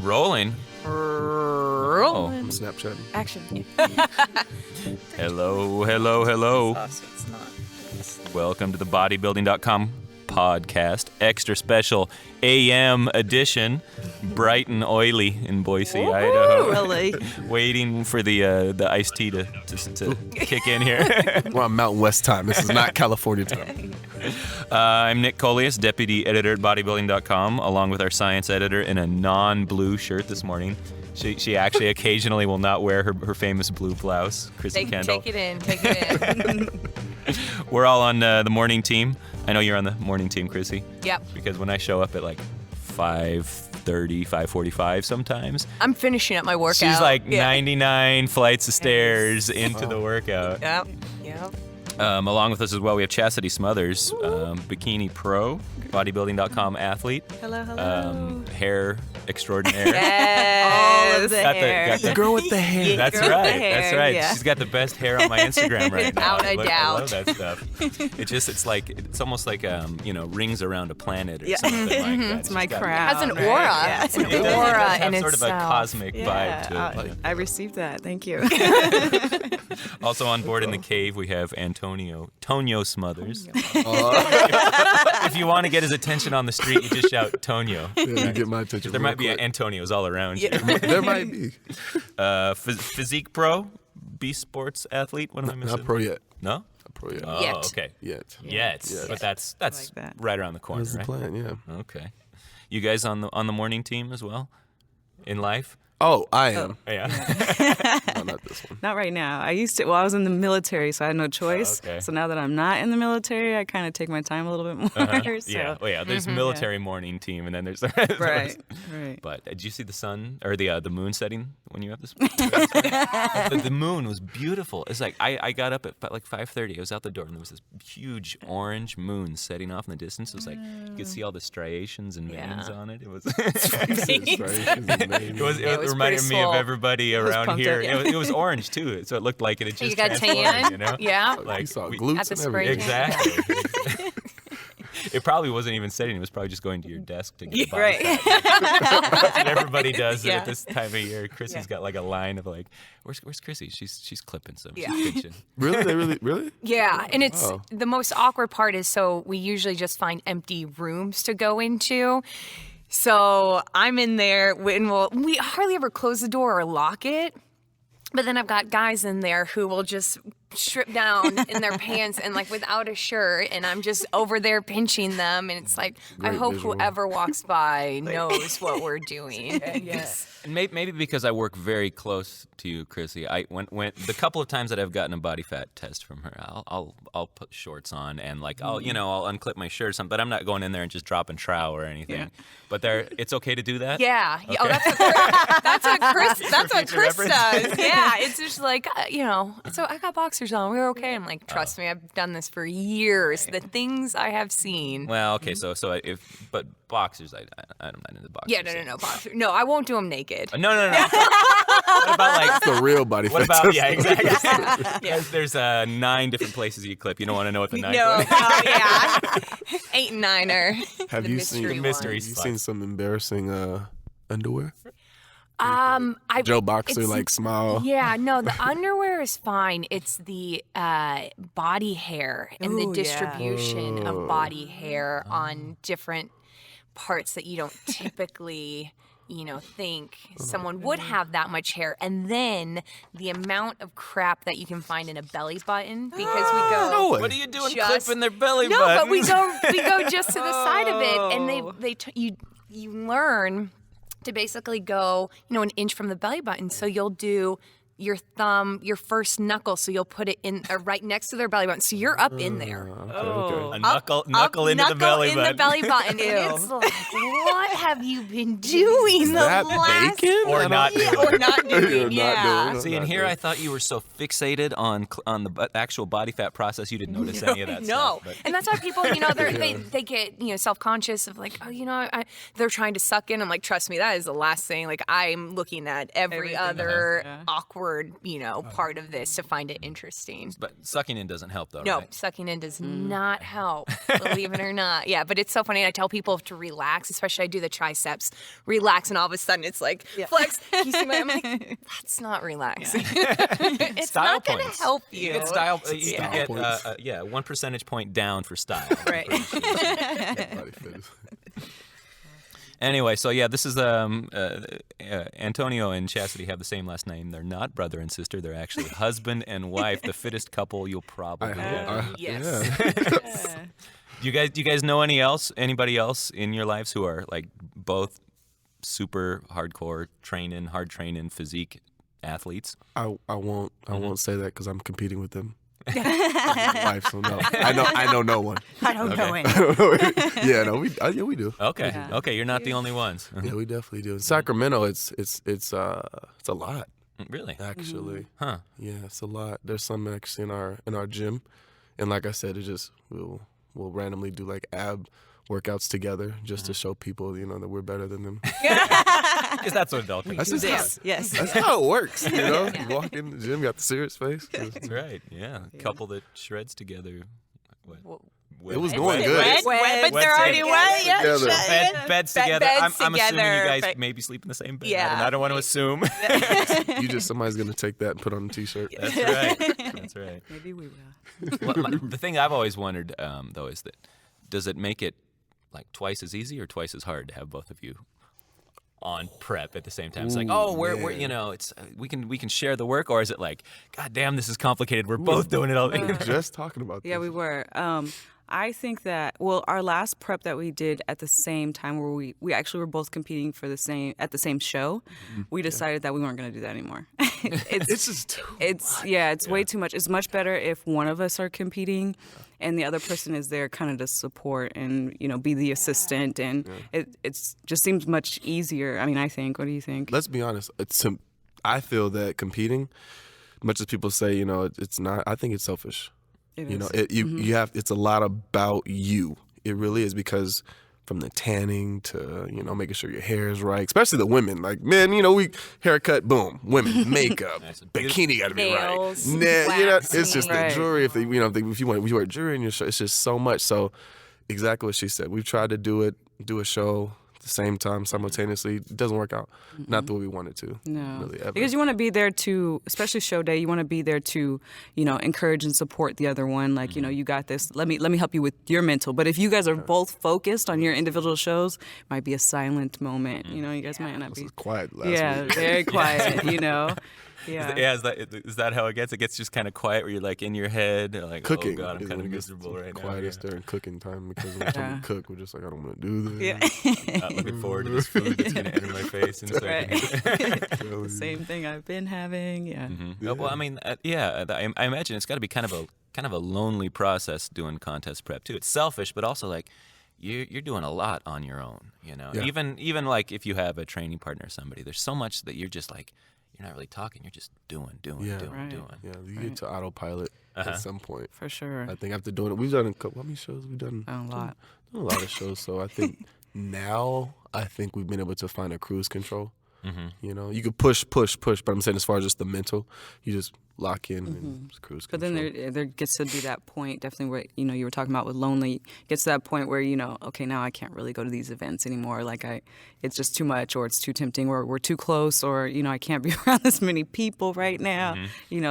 Rolling. I'm Snapchatting. Action. Hello, hello, hello. So it's not. Welcome to the Bodybuilding.com podcast, extra special AM edition, bright and oily in Boise, Idaho. Really? Waiting for the iced tea to kick in here. We're on Mountain West time. This is not California time. I'm Nick Coleus, deputy editor at Bodybuilding.com, along with our science editor in a non-blue shirt this morning. She actually occasionally will not wear her famous blue blouse, Krissy Kendall. Take it in. We're all on the morning team. I know you're on the morning team, Krissy. Yep. Because when I show up at like 5:30, 5:45 sometimes, I'm finishing up my workout. she's like 99 flights of stairs into the workout. Yep. Along with us as well, we have Chassidy Smothers, bikini pro, Bodybuilding.com athlete. Hello. Hair extraordinaire. Yes. All of the Got hair. the The girl with the hair. That's Girl with right. the hair, That's right. yeah. She's got the best hair on my Instagram right now. Without a doubt. I love that stuff. It's almost like rings around a planet or something like that. It's my She's got- crown. It has an aura. Yeah. It's an It does aura have in sort itself. of a cosmic Yeah, vibe to it. I received that. Thank you. Also on board in the cave, we have Tonio Smothers. If you want to get his attention on the street, you just shout Tonio. Yeah, you get my attention. There real might be quick. Antonios all around you. There might be. Physique pro, B sports athlete. What am I missing? Not pro yet. No? Not pro yet. Oh, Yet. okay. Yet. Yes. But that's Like that. right around the corner, That's the right? plan, yeah. Okay. You guys on the morning team as well? In life? Oh, I am. Yeah. No, not this one. Not right now. I used to. Well, I was in the military, so I had no choice. okay. So now that I'm not in the military, I kind of take my time a little bit more. So. Yeah. Oh, yeah. There's military morning team, and then there's Right. But did you see the sun or the moon setting when you were up this morning? the moon was beautiful. It's like I got up at like 5:30. I was out the door, and there was this huge orange moon setting off in the distance. It was like you could see all the striations and veins on it. It was. It reminded me of everybody around pumped here. up, It was orange too, so it looked like it had just You got transformed, tan? you know? Yeah. Like You saw we- glutes At the and spray everything. Exactly. It probably wasn't even setting. It was probably just going to your desk to get the body Right. fat. That's what everybody does Yeah. at this time of year. Krissy's got like a line of like, where's Krissy? She's clipping some. Yeah. She's pinching. Really? They really? Yeah, and it's Wow. the most awkward part is so we usually just find empty rooms to go into. So I'm in there, and we hardly ever close the door or lock it. But then I've got guys in there who will just strip down in their pants and like without a shirt, and I'm just over there pinching them, and it's like I Great hope visual. whoever walks by knows what we're doing. Yes. And maybe because I work very close to you, Krissy. I when the couple of times that I've gotten a body fat test from her, I'll put shorts on and like I'll unclip my shirt or something. But I'm not going in there and just dropping trow or anything. Yeah. But it's okay to do that. Yeah. Okay. Oh, that's what Chris future does. Yeah. It's just like, so I got boxers on. We're okay. I'm like, trust me, I've done this for years. The things I have seen. Well, okay. So but boxers, I'm not into boxers. Yeah, no, boxers. No, I won't do them naked. No. What about like? The real body What fat about test. yeah, exactly. There's 9 different places you clip. You don't want to know what the 9th No, one. oh, yeah. 8 and 9 are Have the you mystery seen The mystery ones. You spots. seen some embarrassing underwear? Joe Boxer like smile. Yeah, no, the underwear is fine. It's the body hair and the Ooh, yeah. distribution of body hair on different parts that you don't typically, think someone would have that much hair. And then the amount of crap that you can find in a belly button because we go. No way. What are you doing Just- clipping their belly No, button? but we go just to the side of it, and you learn to basically go, an inch from the belly button. So you'll do your thumb, your first knuckle, so you'll put it in right next to their belly button. So you're up in there. A knuckle into the belly in button. the belly button. And it's like, what have you been doing the That last bacon? Or not doing. or not You're doing? not Yeah. doing. See, and here I thought you were so fixated on the actual body fat process, you didn't notice any of that No, stuff. But and that's why people, they get self-conscious of like, they're trying to suck in. I'm like, trust me, that is the last thing. Like I'm looking at every Everything other else, yeah. awkward awkward, part of this to find it interesting. But sucking in doesn't help, though, No, right? sucking in does not help, believe it or not. Yeah, but it's so funny. I tell people to relax, especially I do the triceps, relax, and all of a sudden it's like, flex. You see I'm like, that's not relaxing. It's Style not going to points. help You you. get style. You Style get points. 1 percentage point down for style. Right. Body fit. Anyway, so yeah, this is Antonio and Chassidy have the same last name. They're not brother and sister. They're actually husband and wife, the fittest couple you'll probably know. Yes. Do you guys know anybody else in your lives who are like both super hardcore hard training physique athletes? I won't say that because I'm competing with them. Wife, so no. I know no one. I don't know it. Yeah, no, we do. Okay, Yeah. okay, you're not the only ones. Yeah, we definitely do. In Sacramento, it's a lot Really? actually. Huh. Yeah, it's a lot. There's some actually in our gym, and like I said, we'll randomly do like ab workouts together just to show people that we're better than them. Because that's what adult That's is. just Yes. that's how it works. You walk in the gym, got the serious face. That's right. Yeah, a couple that shreds together. What? It was going good. Wed, But but they're already together. wet. Yeah. Together. Beds together. beds I'm assuming you together, guys but- maybe sleep in the same bed. Yeah. I don't want to assume. Somebody's gonna take that and put on a t-shirt. That's right. That's right. Maybe we will. Well, the thing I've always wondered, though, is that does it make it like twice as easy or twice as hard to have both of you on prep at the same time? It's like, Ooh, we're man. it's we can share the work, or is it like, God damn, this is complicated. We're both doing it all. We were just talking about Yeah, this. we were. I think that our last prep that we did at the same time, where we actually were both competing for the same show, we decided that we weren't going to do that anymore. It's just too It's way too much. It's much better if one of us are competing, and the other person is there kind of to support and be the assistant, and it's just seems much easier. I mean, I think. What do you think? Let's be honest. I feel that competing, much as people say, it's not. I think it's selfish. It You is. know, you have. It's a lot about you. It really is, because from the tanning to making sure your hair is right, especially the women. Like men, we haircut, boom. Women, makeup, bikini got to be Nails, right. It's just the waxing. jewelry. If you wear jewelry in your show, it's just so much. So exactly what she said. We've tried to do a show at the same time simultaneously. It doesn't work out. Not the way we wanted to. No, really, ever. because you want to be there to, especially show day. You want to be there to, encourage and support the other one. Like, you got this. Let me help you with your mental. But if you guys are both focused on your individual shows, it might be a silent moment. You guys might not It be. was quiet last week. Very quiet. Yeah. Yeah, is that how it gets? It gets just kind of quiet, where you're like in your head, like, Cooking. oh God, I'm is kind of when it's miserable right now. quietest during cooking time, because every time we cook, we're just like, I don't want to do this. Yeah. Not looking forward to this food that's gonna enter my face in a second. Right. Same thing I've been having. Yeah. No, well, I mean, I imagine it's got to be kind of a lonely process doing contest prep too. It's selfish, but also like you're doing a lot on your own. Yeah. Even like if you have a training partner or somebody, there's so much that you're just like, you're not really talking. You're just doing. Right. doing. Yeah, you get to autopilot at some point. For sure. I think after doing it, we've done a couple. How many shows we've done? A lot. Done a lot of shows. So I think now we've been able to find a cruise control. You could push, but I'm saying as far as just the mental, you just lock in and just cruise But control. then there gets to be that point, definitely where you were talking about with lonely. Gets to that point where okay, now I can't really go to these events anymore. Like it's just too much, or it's too tempting, or we're too close, or I can't be around this many people right now.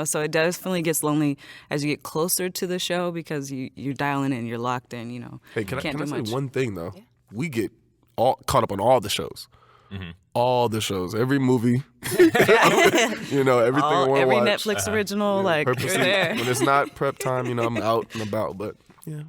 So it definitely gets lonely as you get closer to the show, because you're dialing in, you're locked in. Hey, can can't I do say much. one thing though? We get all caught up on all the shows. All the shows, every movie, everything I want to every watch. Netflix original, like you're Purposely, there. when it's not prep time, I'm out and about. But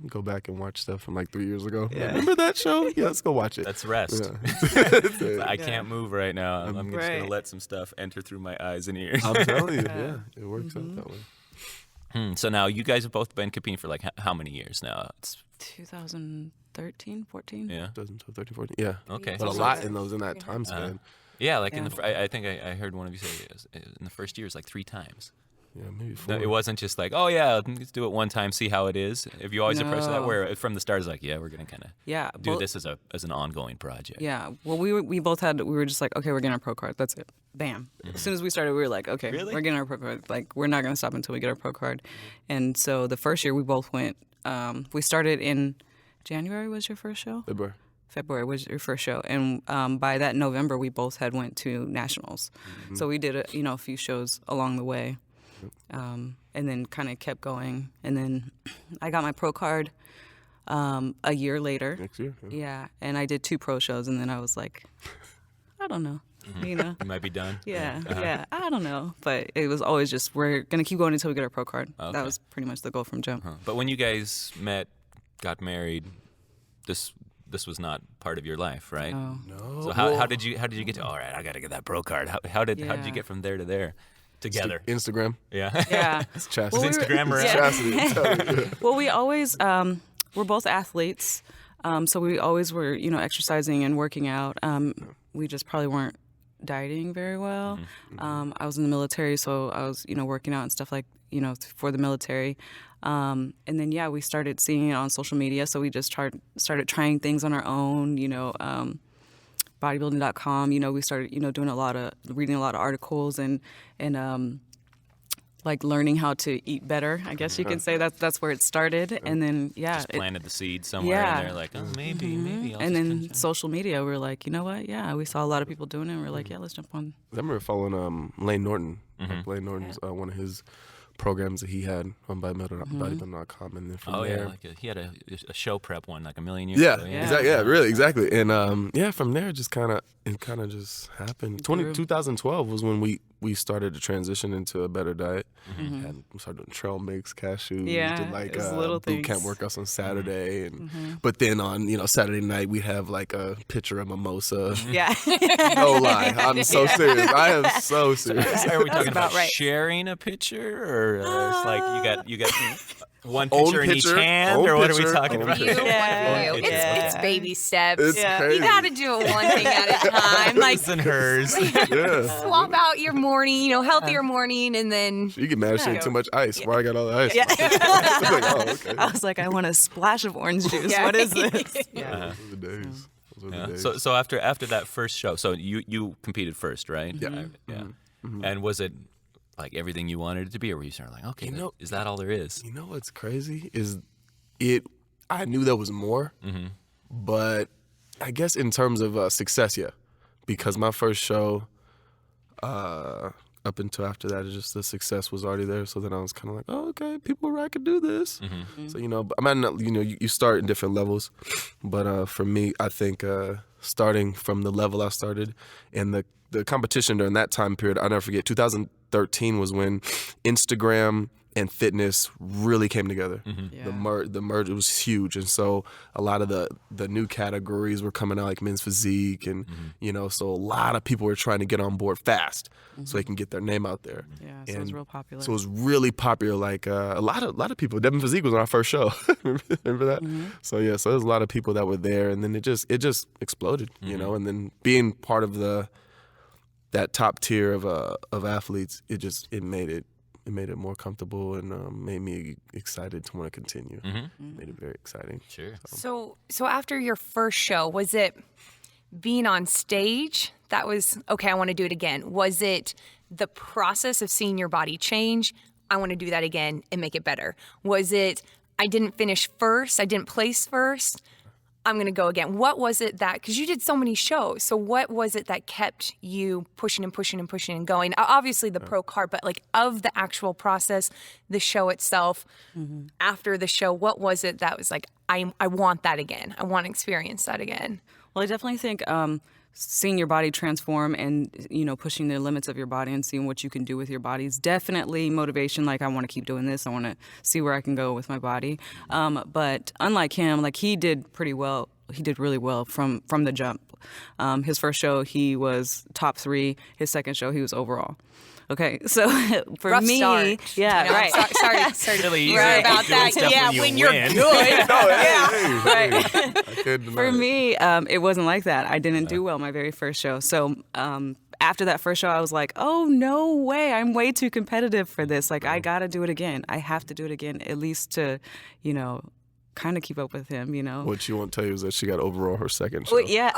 go back and watch stuff from like 3 years ago. Like, remember that show? Yeah, let's go watch it. That's rest. Yeah. I can't move right now. I'm just Right. gonna let some stuff enter through my eyes and ears. I'm telling you, it works out that way. So now you guys have both been competing for like how many years now? It's 2013, 14. yeah. 2012, 13, 14. Yeah. Okay. But a lot in that time span. Yeah, like in the I think I heard one of you say in the first year is like 3 times. Yeah, maybe 4. It wasn't just like, oh yeah, let's do it one time, see how it is. Have you always approached it that No. way? From the start, it's like, yeah, we're gonna kind of do well- this as an ongoing project. Yeah. Well, we were just like, okay, we're getting our pro card. That's it. Bam. As soon as we started, we were like, okay, Really? we're getting our pro card. Like, we're not going to stop until we get our pro card. And so the first year we both went, we started in January was your first show? February was your first show. And by that November, we both had went to nationals. So we did a few shows along the way. And then kind of kept going. And then I got my pro card a year later. Next year. Yeah, and I did 2 pro shows, and then I was like, I don't know, you know. You might be done. Yeah, I don't know. But it was always just, we're going to keep going until we get our pro card. Okay. That was pretty much the goal from jump. But when you guys met, got married, this was not part of your life, right? Oh. No. So how did you get to? All right, I got to get that pro card. How did Yeah. you get from there to there together? Instagram. Yeah. Yeah. It's Chassidy. Well, we were- Instagram around. yeah. Chassidy. Well, we always, we're both athletes. So we always were, exercising and working out. We just probably weren't dieting very well. I was in the military, so I was, working out and stuff like, for the military. And then, we started seeing it on social media. So we just started trying things on our own, Bodybuilding.com. We started, doing reading a lot of articles and like learning how to eat better. I guess you can say that's where it started. And then, Just planted the seed somewhere, Yeah. and they're like, oh, maybe. I'll and just then kinda try. social media, we're like, you know what? Yeah, we saw a lot of people doing it. And we're like, yeah, let's jump on. I remember following Lane Norton. Like Lane Norton's one of his programs that he had on Bodybuilding.com, and then from Oh there, yeah, he had a show prep one like a million years yeah, ago. exactly. And from there, just kind of just happened. 2012 was when we started to transition into a better diet, and we started doing trail mix, cashews, Yeah, did like it was little boot camp things. workouts on Saturday, and but then on Saturday night we have like a pitcher of mimosa. Yeah. No lie, I'm so serious. I am so serious. Are we talking about about right. sharing a pitcher, or it's like you got one Own pitcher in each pitcher, hand, own or what are we pitcher, talking own about? You, pitcher. one for you. Yeah. It's baby steps. It's Yeah. crazy. You got to do it one thing at a time. Like His and hers. Yeah. swap out your morning, healthier morning, and then You get mad at shit too much ice. Why I got all the ice? Yeah. It's like, oh, okay. I was like, I want a splash of orange juice. Yeah. What is this? Those were the days. Those were the Yeah. days. So after that first show, so you competed first, right? Yeah. Yeah. And was it like everything you wanted it to be, or were you sort of like, okay, is that all there is? You know what's crazy is I knew there was more, but I guess in terms of success, yeah, because my first show, up until after that, it's just the success was already there. So then I was kind of like, oh, okay, people where I could do this. So I might not, you start in different levels, but for me, I think starting from the level I started and the competition during that time period, I'll never forget. 2013 was when Instagram and fitness really came together. Yeah. The merge was huge, and so a lot of the new categories were coming out, like men's physique, and so a lot of people were trying to get on board fast so they can get their name out there. Yeah, so it was And real popular. So it was really popular. Like a lot of people. Devin Physique was on our first show. Remember that? So yeah, so there's a lot of people that were there, and then it just exploded, And then being part of that top tier of athletes, it made it more comfortable and made me excited to want to continue. Made it very exciting. Sure. So after your first show, was it being on stage that was okay, I want to do it again? Was it the process of seeing your body change, I want to do that again and make it better? Was it I didn't finish first, I didn't place first, I'm going to go again? What was it that, because you did so many shows, so what was it that kept you pushing and pushing and pushing and going? Obviously the pro card, but like of the actual process, the show itself, after the show, what was it that was like, I want that again. I want to experience that again. Well, I definitely think seeing your body transform and, pushing the limits of your body and seeing what you can do with your body is definitely motivation. Like, I want to keep doing this. I want to see where I can go with my body. But unlike him, like, he did pretty well. He did really well from the jump. His first show, he was top 3. His second show, he was overall. Okay, so for Rough me, start. yeah, right. Sorry Really easy right to about doing that. stuff Yeah, when you when you're win. good. Right. I couldn't deny For it. me, it wasn't like that. I didn't do well my very first show. So after that first show, I was like, oh, no way. I'm way too competitive for this. Like, I got to do it again. I have to do it again, at least to, you know, kind of keep up with him, you know. What she won't tell you is that she got overall her second show. Well, yeah.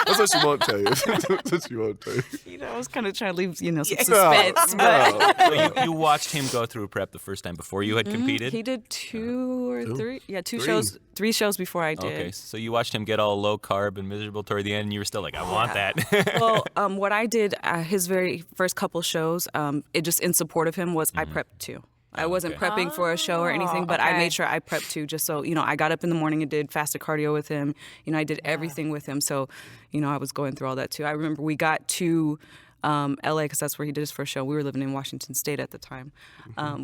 That's what she won't tell you. That's what she won't tell you. You know, I was kind of trying to leave, you know, some suspense. But So you watched him go through prep the first time before you had competed? he did two or three. Yeah, three shows before I did. Okay, so you watched him get all low carb and miserable toward the end, and you were still like, I want that. Well, what I did, his very first couple shows, it just in support of him was I prepped too. I wasn't prepping for a show or anything, but I made sure I prepped too, just so, you know, I got up in the morning and did fasted cardio with him. You know, I did everything with him. So, you know, I was going through all that too. I remember we got to LA, because that's where he did his first show. We were living in Washington State at the time.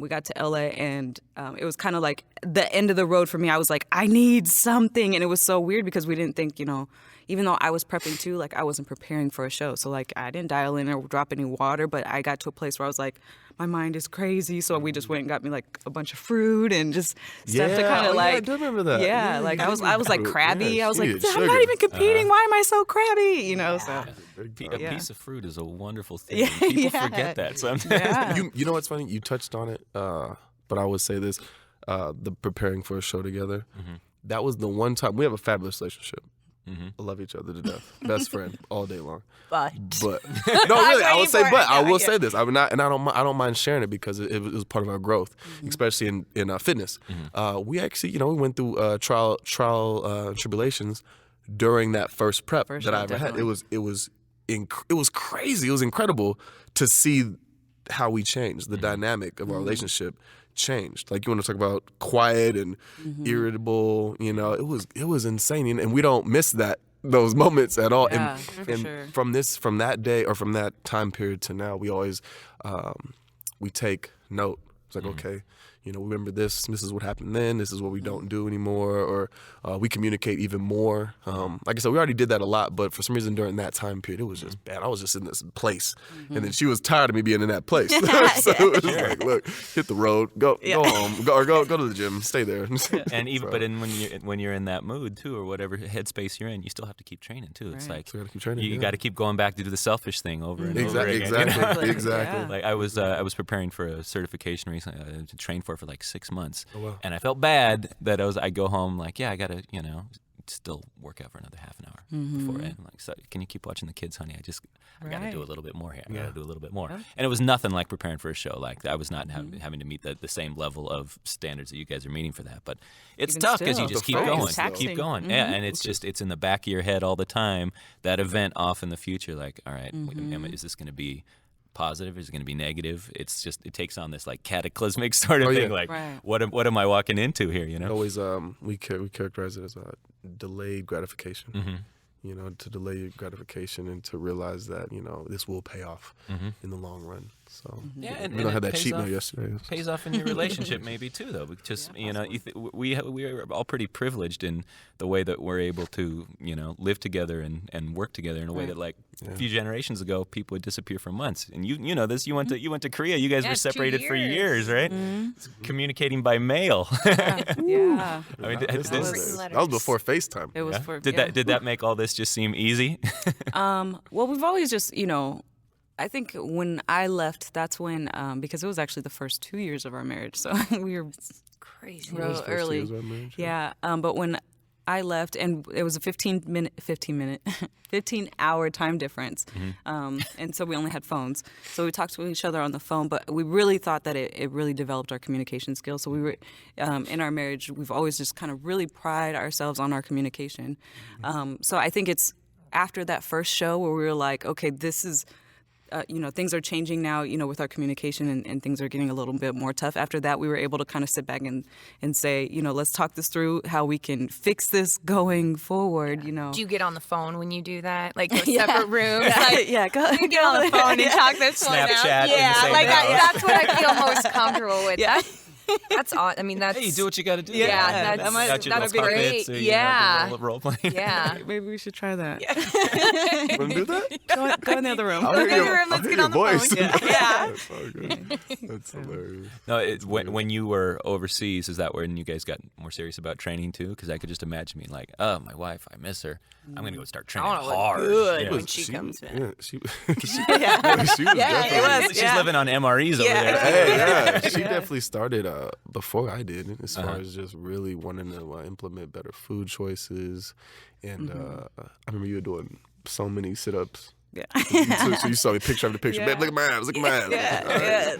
We got to LA, and it was kind of like the end of the road for me. I was like, I need something. And it was so weird because we didn't think, you know, even though I was prepping too, like I wasn't preparing for a show. So like I didn't dial in or drop any water, but I got to a place where I was like, my mind is crazy. So we just went and got me like a bunch of fruit and just stuff to kind of like. Yeah, I do remember that. Yeah, like I was like crabby. Yeah, I was like, needed I'm sugar. not even competing. Why am I so crabby? You know, so. A piece of fruit is a wonderful thing. Yeah, People forget that sometimes. Yeah. You know what's funny? You touched on it, but I would say this: the preparing for a show together. That was the one time we have a fabulous relationship. I love each other to death, best friend all day long. But no, really, I would say. But I will say this: I would not, and I don't mind sharing it because it was part of our growth, especially in fitness. We actually, you know, we went through trial tribulations during that first prep that I ever had. It was crazy. It was incredible to see how we changed. The dynamic of our relationship changed. Like, you want to talk about quiet and irritable, you know, it was insane. And we don't miss those moments at all. Yeah, and sure. from that day or from that time period to now, we always we take note. It's like, okay, you know, remember this is what happened then, this is what we don't do anymore, or we communicate even more. Like I said, we already did that a lot, but for some reason during that time period, it was just bad. I was just in this place, and then she was tired of me being in that place. So it was like, look, hit the road, go home, go to the gym, stay there. And even, but when you're in that mood too, or whatever headspace you're in, you still have to keep training too. It's like So you gotta keep training, you got to keep going back to do the selfish thing over and over again. Exactly. Yeah. Like I was preparing for a certification recently to train for like 6 months, wow. and I felt bad that I go home like, yeah, I gotta, you know, still work out for another half an hour before it. Like, so can you keep watching the kids, honey? I gotta do a little bit more here. I gotta do a little bit more. And it was nothing like preparing for a show. Like I was not having to meet the same level of standards that you guys are meeting for that. But it's Even tough because you still. just keep Right. going, It's taxing. keep going. Yeah, and it's in the back of your head all the time. That event off in the future, like, all right, is this going to be positive? Is it going to be negative? It's just, it takes on this like cataclysmic sort of thing. yeah. Like, Right. what am I walking into here? You know? Always, we characterize it as delayed gratification. You know, to delay your gratification and to realize that, you know, this will pay off in the long run. So Yeah, and we don't it have that pays cheat meal off- yesterday. Pays off in your relationship maybe too, though, because you know we are all pretty privileged in the way that we're able to, you know, live together and work together in a way that, like, a few generations ago people would disappear for months. And you know this. You went to Korea. You guys were 2 separated for years. years, right? Communicating by mail. Yeah. I mean, That was before FaceTime. It was yeah? for Did that make all this just seem easy? Well, we've always just, you know, I think when I left, that's when, because it was actually the first 2 years of our marriage, so we were Crazy. real First early. years of our marriage, Yeah, but when I left, and it was a 15-hour time difference, and so we only had phones. So we talked to each other on the phone, but we really thought that it really developed our communication skills. So we were, in our marriage, we've always just kind of really pride ourselves on our communication. So I think it's after that first show where we were like, okay, this is, you know, things are changing now, you know, with our communication and things are getting a little bit more tough. After that, we were able to kind of sit back and say, you know, let's talk this through, how we can fix this going forward, you know. Do you get on the phone when you do that? Like, go separate rooms? Like, Yeah, go you get on the phone and talk this one out. Snapchat in the Yeah, same like house. that's what I feel most comfortable with. Yeah. That's all. I mean, that's Hey, you do what you got to do. Yeah, that might- Got your that's little great. puppets, or you Yeah. know, the role playing. yeah. Maybe we should try that. You want to do that? Go in the other room. I'll hear in the your- room, I'll let's hear get your on the voice. phone. Yeah. That's so good. That's hilarious. No, when you were overseas, is that when you guys got more serious about training too? Because I could just imagine being like, "Oh, my wife, I miss her. I'm gonna go start training wanna look hard." good Yeah. when she comes in. Yeah, she was definitely. She's living on MREs over there. Hey, yeah, she definitely started before I did, as far as just really wanting to implement better food choices. And I remember you were doing so many sit-ups. Yeah. So you saw me picture after picture. Yeah. Babe, look at my abs. Look at my abs. Yeah.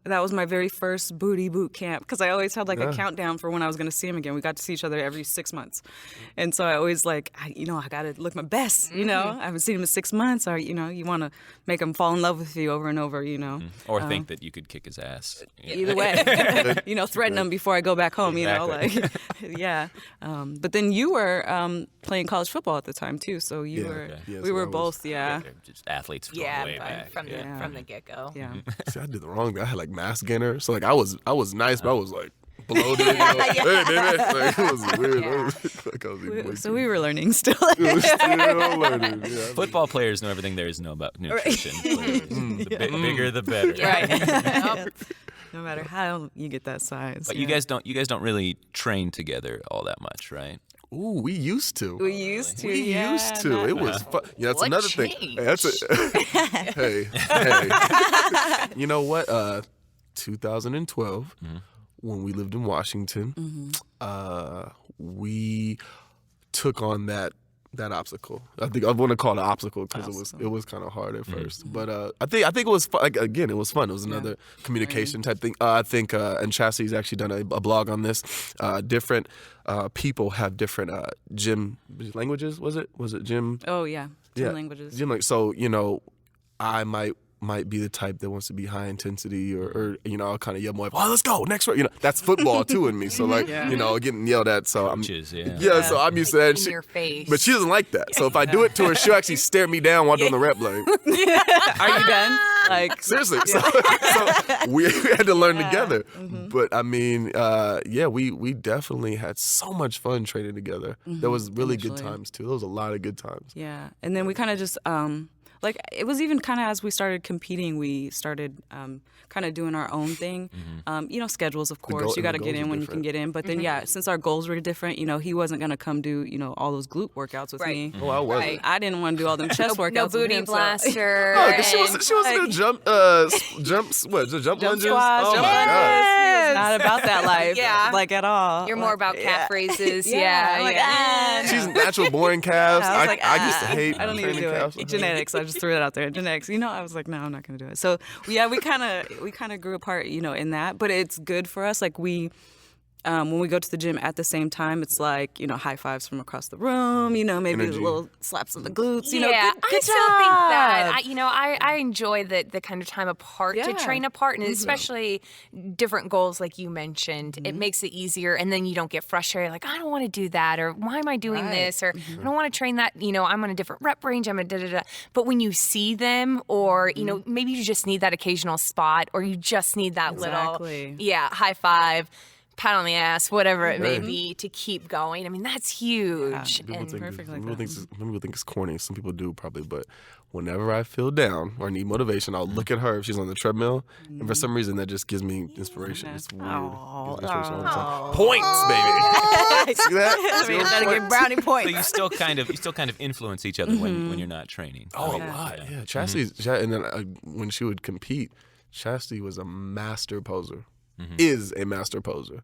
That was my very first booty boot camp because I always had like a countdown for when I was going to see him again. We got to see each other every 6 months, and so I always I got to look my best. You know, I haven't seen him in 6 months, or you want to make him fall in love with you over and over. Or think that you could kick his ass. Either way, threaten him before I go back home. Yeah. But then you were playing college football at the time too, so you Yeah. were. Okay. Yeah, we so were that was- both. Yeah. They're just athletes from Yeah, way back. from the get go. Yeah. See, I did the wrong thing. I had like mass gainer. So like I was nice, but I was like bloated. Hey, baby. Like, it was weird. Yeah. Like, I was eating way So too we were learning still. much. Still learning. Yeah. Football players know everything there is to know about nutrition. The bigger, the better. Right. No matter how you get that size. But you guys don't really train together all that much, right? Ooh, we used to. We used to. We yeah, used to. It was fun. Yeah, that's What another thing. changed? Hey, that's hey. You know what? 2012, when we lived in Washington, we took on that obstacle. I think I want to call it an obstacle because it was kind of hard at first. But I think it was fun. Like, again, it was fun. It was another communication type thing. I think and Chassidy's actually done a blog on this. Different people have different gym languages. Was it gym? Oh yeah. Two languages. Gym so I might be the type that wants to be high intensity or I'll kind of yell more, oh, let's go, next round. That's football too in me. So getting yelled at. So Coaches, so I'm used to that. In your face. But she doesn't like that. So if I do it to her, she'll actually stare me down while doing the rep. Like, Are you done? Like seriously. So we had to learn together. But I mean, we definitely had so much fun training together. There was really good times too. There was a lot of good times. Yeah, and then we kind of just like it was even kind of as we started competing, we started kind of doing our own thing. Schedules, of course, you got to get in when you can get in. But then, since our goals were different, he wasn't going to come do, all those glute workouts with me. Oh, I wasn't. Right. I didn't want to do all them chest workouts. No with booty him, so- blaster. No, 'cause she wasn't doing jump lunges. Jump Oh squats, my jump god. lunges. He was not about that life. Yeah. Like at all. You're more about calf raises. Yeah. I'm like, She's natural boring calves. I was like, I used to hate I don't need to training do calves. it. Genetics. I just threw it out there. Genetics. I was like, no, I'm not gonna do it. So we kind of grew apart, in that. But it's good for us. Like when we go to the gym at the same time, it's like, high fives from across the room, maybe Energy. little slaps on the glutes, Yeah, good I still think that. job. I enjoy the kind of time apart to Yeah. train apart, and especially different goals like you mentioned. It makes it easier, and then you don't get frustrated. Like, I don't want to do that, or why am I doing this, or I don't want to train that. I'm on a different rep range. I'm a da da da. But when you see them, or maybe you just need that occasional spot, or you just need that Exactly. little high five. Pat on the ass, whatever it may be, to keep going. I mean, that's huge. People think, perfect like people that. think it's corny. Some people do probably, but whenever I feel down or need motivation, I'll look at her if she's on the treadmill, and for some reason that just gives me inspiration. It's weird. Gives me inspiration all the time. Points, baby. See that? I mean, gotta get brownie So points. you still kind of influence each other when you're not training. Oh, a lot. Yeah, Chassidy, and then when she would compete, Chassidy was a master poser. Is a master poser.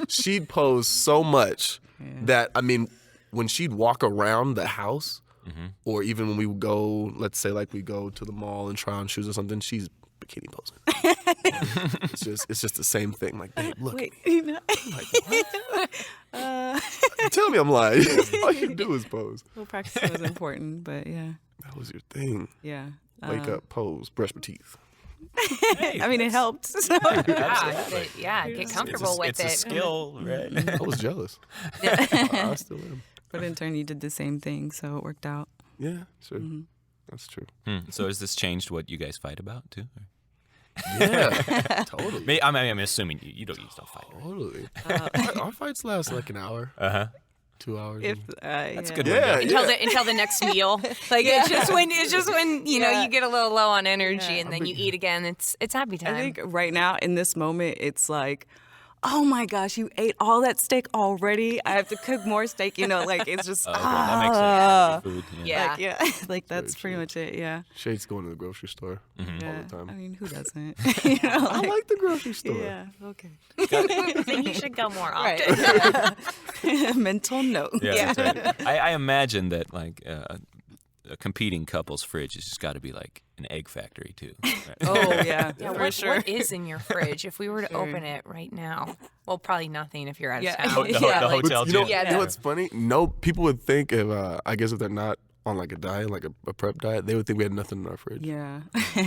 She'd pose so much that, when she'd walk around the house, or even when we would go, let's say like we go to the mall and try on shoes or something, she's bikini posing. It's just the same thing. Like, babe, look. Wait, Like, what? Tell me I'm lying. All you do is pose. well, practicing was important, but yeah. That was your thing. Yeah. Wake up, pose, brush my teeth. it helped. So. Get comfortable with it's it. a skill, right? I was jealous. I still am. But in turn, you did the same thing, so it worked out. Yeah, sure. That's true. So has this changed what you guys fight about too? Yeah, totally. I'm assuming you don't fight. Right? Totally. Our fights last like an hour. 2 hours. That's a good Yeah, window. Until the next meal. Like it's just when you know you get a little low on energy and then you eat again. It's happy time. I think right now in this moment, it's like, oh my gosh, you ate all that steak already. I have to cook more steak. You know, like it's just That makes sense. Food, Yeah. like, yeah, like that's pretty much it. Yeah. Shade's going to the grocery store all the time. I mean, who doesn't? You know, I like the grocery store. yeah. Okay. Then you should go more often. Mental note. Yeah, that's right. I imagine that like a competing couple's fridge has just got to be like an egg factory too. Right? Oh yeah, Yeah, for what, sure. what is in your fridge? If we were to open it right now, well, probably nothing if you're out of town. The like- hotel You know, gym. you know what's funny? No, people would think if I guess if they're not on like a diet, like a prep diet, they would think we had nothing in our fridge. Yeah.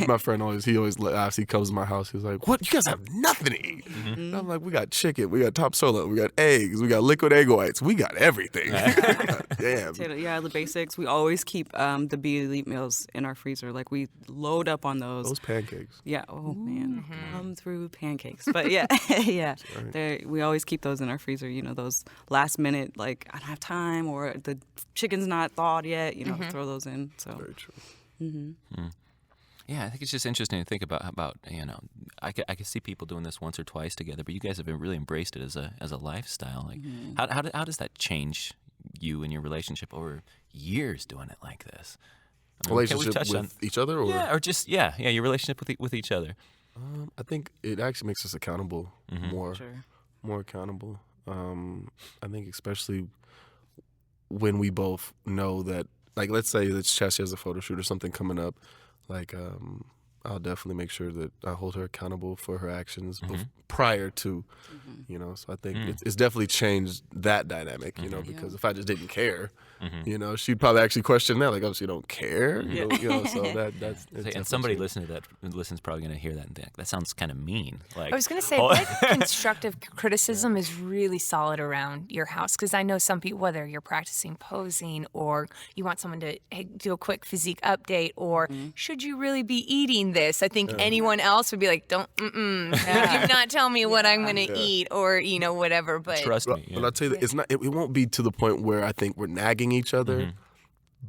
My friend always laughs. He comes to my house. He's like, "What? You guys have nothing to eat?" And I'm like, "We got chicken. We got top solo. We got eggs. We got liquid egg whites. We got everything." Damn. Yeah, the basics. We always keep the Be Elite meals in our freezer. Like we load up on those. Those pancakes. Yeah. Oh man, come through pancakes. But yeah, yeah. We always keep those in our freezer. You know, those last minute, like I don't have time, or the chicken's not thawed yet. You know, throw those in. So. Very true. Yeah, I think it's just interesting to think about you know, I could see people doing this once or twice together, but you guys have really embraced it as a lifestyle. Like, how does that change you and your relationship over years doing it like this? I mean, can we Relationship touch with on each other, or yeah, or just your relationship with each other. I think it actually makes us accountable more. Sure. More accountable. I think especially when we both know that, like, let's say that Chassidy has a photo shoot or something coming up, like, I'll definitely make sure that I hold her accountable for her actions prior to, you know. So I think it's definitely changed that dynamic, you know, because if I just didn't care, you know, she'd probably actually question that, like, oh, so you don't care, you know. So that's And somebody listening to that listens probably going to hear that and think that sounds kind of mean. Like I was going to say, like, constructive criticism is really solid around your house because I know some people, whether you're practicing posing or you want someone to do a quick physique update or should you really be eating this? I think anyone else would be like, do not tell me what I'm going to eat or, you know, whatever. But trust me. But I'll tell you that it's not. It won't be to the point where I think we're nagging each other,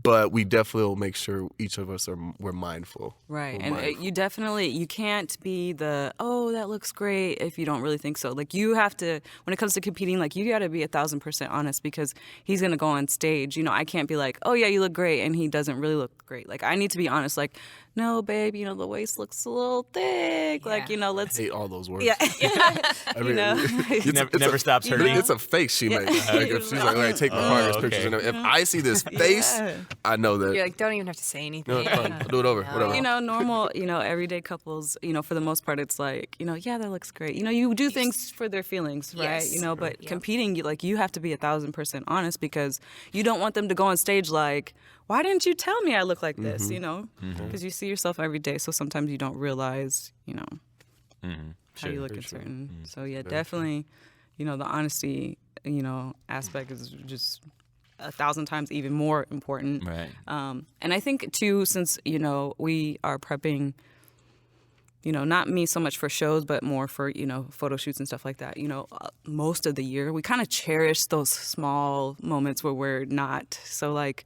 but we definitely will make sure each of us we're mindful. Right, We're and mindful. you can't be the, oh, that looks great if you don't really think so. Like you have to, when it comes to competing, like you got to be 1,000% honest because he's gonna go on stage. You know, I can't be like, oh yeah, you look great, and he doesn't really look great. Like I need to be honest. Like, no, babe, you know the waist looks a little thick. Like you know, let's. I hate all those words. Yeah, I mean, you know. It never stops hurting. It's a face she makes. Like, if she's like, all right, take my progress pictures. And if I see this face, I know that. you're like, don't even have to say anything. No, it's fine. I'll do it over. Whatever. You know, normal, you know, everyday couples, you know, for the most part, it's like, you know, yeah, that looks great. You know, you do things for their feelings, right? Yes. You know, but competing, you have to be 1,000% honest because you don't want them to go on stage like, why didn't you tell me I look like this? You know, because you see yourself every day, so sometimes you don't realize, you know, how you look at certain. So yeah, definitely, you know, the honesty, you know, aspect is just 1,000 times even more important. Right. And I think too, since you know we are prepping, you know, not me so much for shows, but more for, you know, photo shoots and stuff like that. You know, most of the year we kind of cherish those small moments where we're not. So like,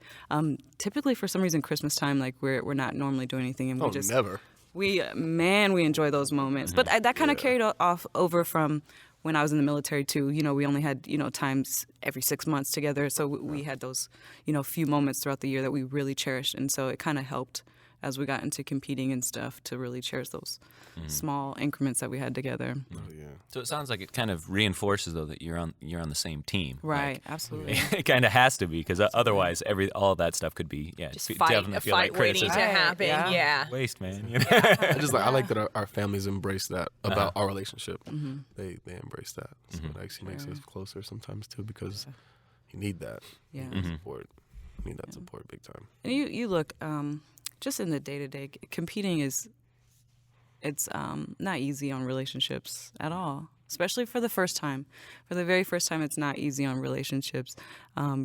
typically for some reason Christmas time, like we're not normally doing anything, and we just never. we enjoy those moments. But that kind of carried off over from when I was in the military too. You know, we only had, you know, times every 6 months together, so we had those, you know, few moments throughout the year that we really cherished, and so it kind of helped as we got into competing and stuff to really cherish those small increments that we had together. Oh yeah. So it sounds like it kind of reinforces though that you're on the same team. Right, Like, absolutely. it kind of has to be because otherwise all of that stuff could be Just definitely a feel like fight waiting to criticism. happen. Yeah. Yeah. Waste, man. I like that our families embrace that about our relationship. They embrace that. So it actually makes us closer sometimes too because you need that. Yeah. You need support. You need that support big time. And you look, just in the day-to-day, competing it's not easy on relationships at all, especially for the first time. For the very first time, it's not easy on relationships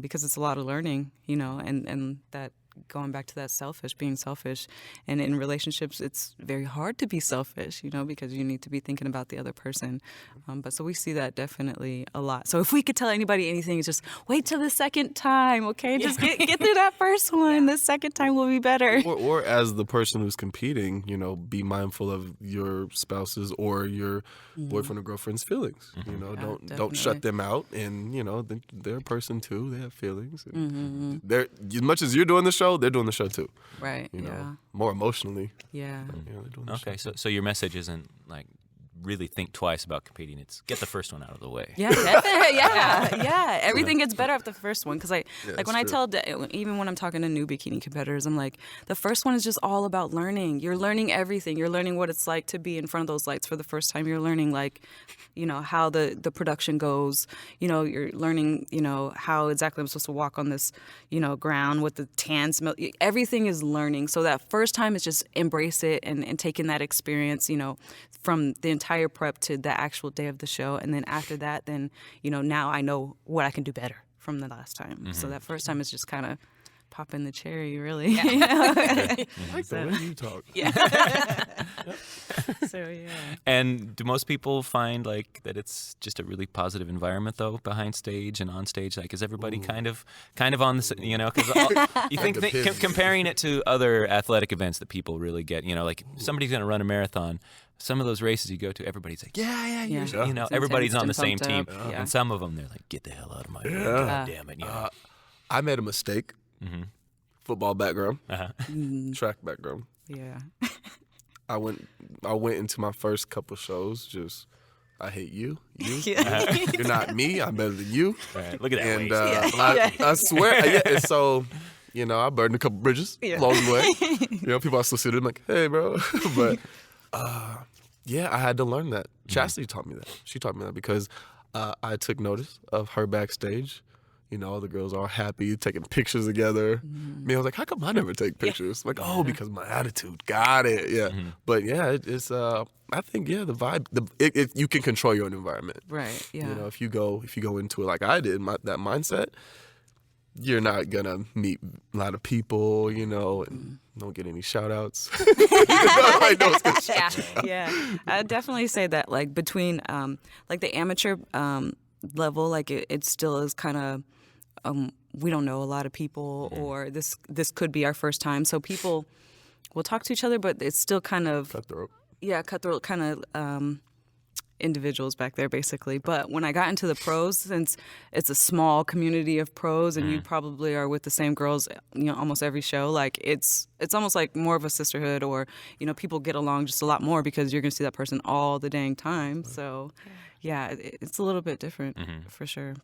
because it's a lot of learning, you know, and that going back to that being selfish. And in relationships, it's very hard to be selfish, because you need to be thinking about the other person. But so we see that definitely a lot. So if we could tell anybody anything, it's just wait till the second time, okay? Just get through that first one. The second time will be better. Or as the person who's competing, be mindful of your spouse's or your boyfriend or girlfriend's feelings. Don't shut them out. And, they're a person too. They have feelings. They're, as much as you're doing the show, they're doing the show too. Right. More emotionally. Yeah. They're doing the Okay, show. so your message isn't like really think twice about competing. It's get the first one out of the way. Yeah, definitely. Yeah. Everything gets better after the first one. Because when I tell, even when I'm talking to new bikini competitors, I'm like, the first one is just all about learning. You're learning everything. You're learning what it's like to be in front of those lights for the first time. You're learning how the production goes. You're learning, how exactly I'm supposed to walk on this, ground with the tan smell. Everything is learning. So that first time is just embrace it and take in that experience, from the entire prep to the actual day of the show. And then after that, now I know what I can do better from the last time. So that first time is just kind of popping the cherry, really. I like the way you talk. So, And do most people find like that it's just a really positive environment though behind stage and on stage? Like is everybody kind of on the because you think comparing it to other athletic events that people really get, like somebody's going to run a marathon. Some of those races you go to, everybody's like, everybody's on the same team. And some of them, they're like, get the hell out of my way. God damn it. I made a mistake. Football background, track background. Yeah. I went into my first couple shows just, I hate you. You're not me. I'm better than you. Right. Look at that. And waist. I swear, and so I burned a couple bridges along the way. People are still sitting like, hey, bro. But I had to learn that. Chassidy taught me that. She taught me that because I took notice of her backstage. All the girls are happy, taking pictures together. I was like, how come I never take pictures? Like, because my attitude. Got it. Yeah. But it's I think the vibe. You can control your own environment. Right. Yeah. If you go into it like I did, that mindset, you're not gonna meet a lot of people. And don't get any shout outs. I definitely say that like between like the amateur level, like it still is kind of we don't know a lot of people, or this could be our first time, so people will talk to each other, but it's still kind of cutthroat kind of individuals back there basically. But when I got into the pros, since it's a small community of pros and you probably are with the same girls almost every show, like it's almost like more of a sisterhood, or people get along just a lot more because you're gonna see that person all the dang time. So it's a little bit different for sure.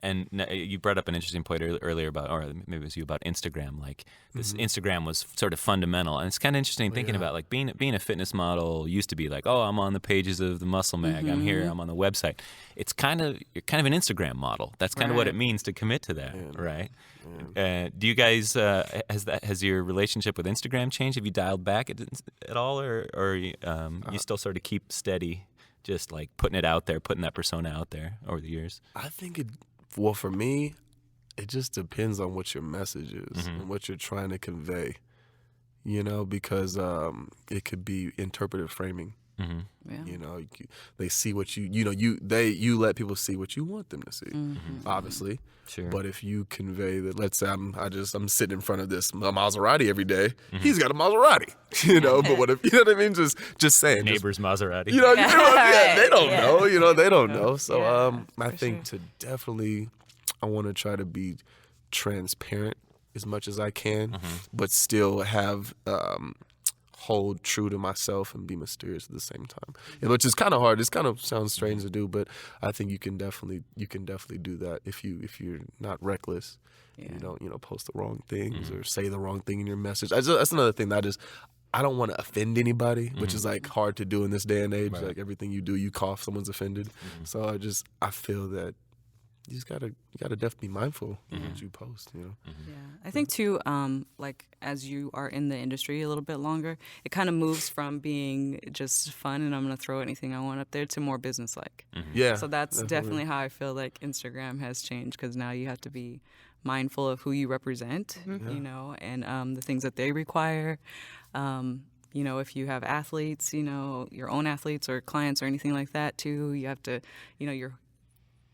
And you brought up an interesting point earlier about, or maybe it was you, about Instagram. Like this Instagram was sort of fundamental, and it's kind of interesting thinking about like being a fitness model used to be like, oh, I'm on the pages of the Muscle Mag, I'm here, I'm on the website. It's you're kind of an Instagram model. That's kind of what it means to commit to that, right? Do you guys has your relationship with Instagram changed? Have you dialed back at all, or you still sort of keep steady, just like putting it out there, putting that persona out there over the years? I think well, for me, it just depends on what your message is and what you're trying to convey, because it could be interpretive framing. They see what you let people see what you want them to see, obviously. Sure. But if you convey that, let's say I'm sitting in front of this Maserati every day. He's got a Maserati, But what if what I mean? Just saying, neighbor's Maserati. they don't know. They don't know. So I think to definitely, I want to try to be transparent as much as I can, but still have hold true to myself and be mysterious at the same time, which is kind of hard. It kind of sounds strange to do, but I think you can definitely do that if you're not reckless. You don't post the wrong things or say the wrong thing in your message. That's another thing that I don't want to offend anybody, which is like hard to do in this day and age. Right. Like everything you do, you cough, someone's offended. So I feel that you just gotta definitely be mindful of what you post. You know. Yeah, I think too, like as you are in the industry a little bit longer, it kind of moves from being just fun and I'm gonna throw anything I want up there to more business-like. Yeah. So that's definitely how I feel like Instagram has changed, because now you have to be mindful of who you represent, you know, and the things that they require. You know, if you have athletes, you know, your own athletes or clients or anything like that too, you have to, you know,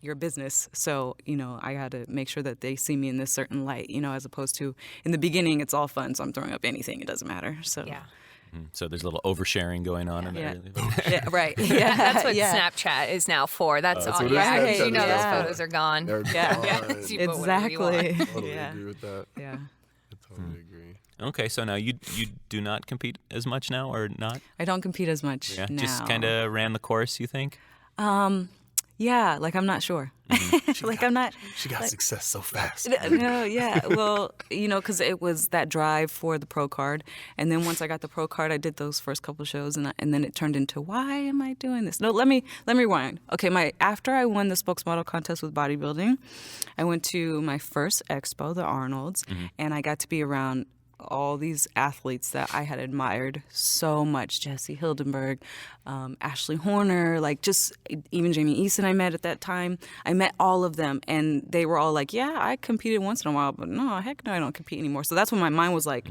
your business. So, you know, I had to make sure that they see me in this certain light, you know, as opposed to in the beginning, it's all fun. So I'm throwing up anything. It doesn't matter. So, Yeah. So there's a little oversharing going on in there. Yeah, right. Yeah, That's what Snapchat is now for. That's all. what it is. Yeah, Snapchat you know is those for. photos are gone. They're Yeah. gone. You put whatever you want. exactly. Totally Yeah. agree with that. Yeah. I totally agree. Okay, so now you do not compete as much now, or not? I don't compete as much Yeah, now. just kind of ran the course, you think? Yeah, like I'm not sure. Like I'm not. She got success so fast. No, yeah. Well, you know, because it was that drive for the pro card, and then once I got the pro card, I did those first couple of shows, and then it turned into, why am I doing this? No, let me rewind. Okay, after I won the spokesmodel contest with bodybuilding, I went to my first expo, the Arnold's, and I got to be around all these athletes that I had admired so much. Jesse Hildenberg, Ashley Horner, like just even Jamie Eason I met at that time. I met all of them, and they were all like, yeah, I competed once in a while, but no, heck no, I don't compete anymore. So that's when my mind was like,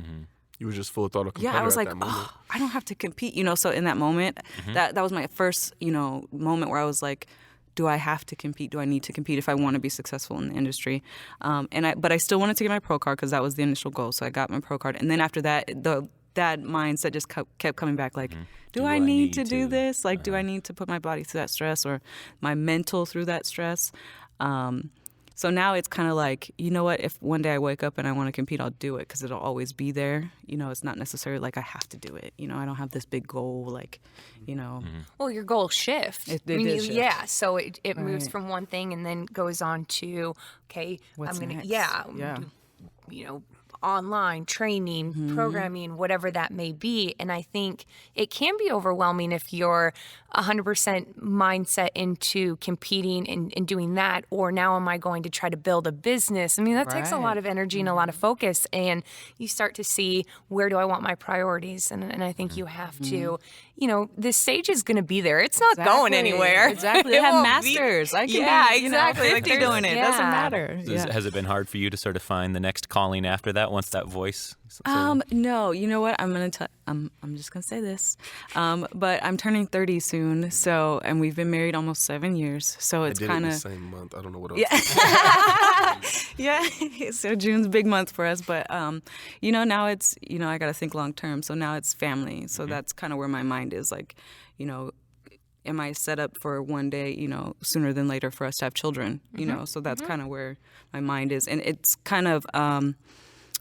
You were just full thought of competitor yeah, I was at like, that moment. oh, I don't have to compete, you know. So in that moment, that was my first, you know, moment where I was like, do I have to compete? Do I need to compete if I want to be successful in the industry? But I still wanted to get my pro card because that was the initial goal. So I got my pro card, and then after that, that mindset just kept coming back. Like, do I need to do this? Like, do I need to put my body through that stress or my mental through that stress? So now it's kind of like, you know what? If one day I wake up and I want to compete, I'll do it because it'll always be there. You know, it's not necessarily like I have to do it. You know, I don't have this big goal, like, you know. Well, your goals shift. It did shift. Yeah, so it moves from one thing and then goes on to, okay, What's I'm gonna, next? yeah, Yeah. you know, online training, programming, whatever that may be. And I think it can be overwhelming if you're 100% mindset into competing and doing that, or now am I going to try to build a business? I mean, that takes a lot of energy and a lot of focus, and you start to see, where do I want my priorities? And I think you have to, you know, this stage is going to be there. It's not going anywhere. Exactly. It They have won't be- masters. I can Yeah, be, you know, exactly. 50 doing it. Yeah. Doesn't matter. So has it been hard for you to sort of find the next calling after that, once that voice? No, you know what? I'm just gonna say this, but I'm turning 30 soon. So, and we've been married almost 7 years. So I it's did it kind the of same month. I don't know what else. yeah. So June's a big month for us, but you know, now it's, you know, I gotta think long term. So now it's family. So that's kind of where my mind is. Like, you know, am I set up for one day, you know, sooner than later for us to have children? You know, so that's kind of where my mind is, and it's kind of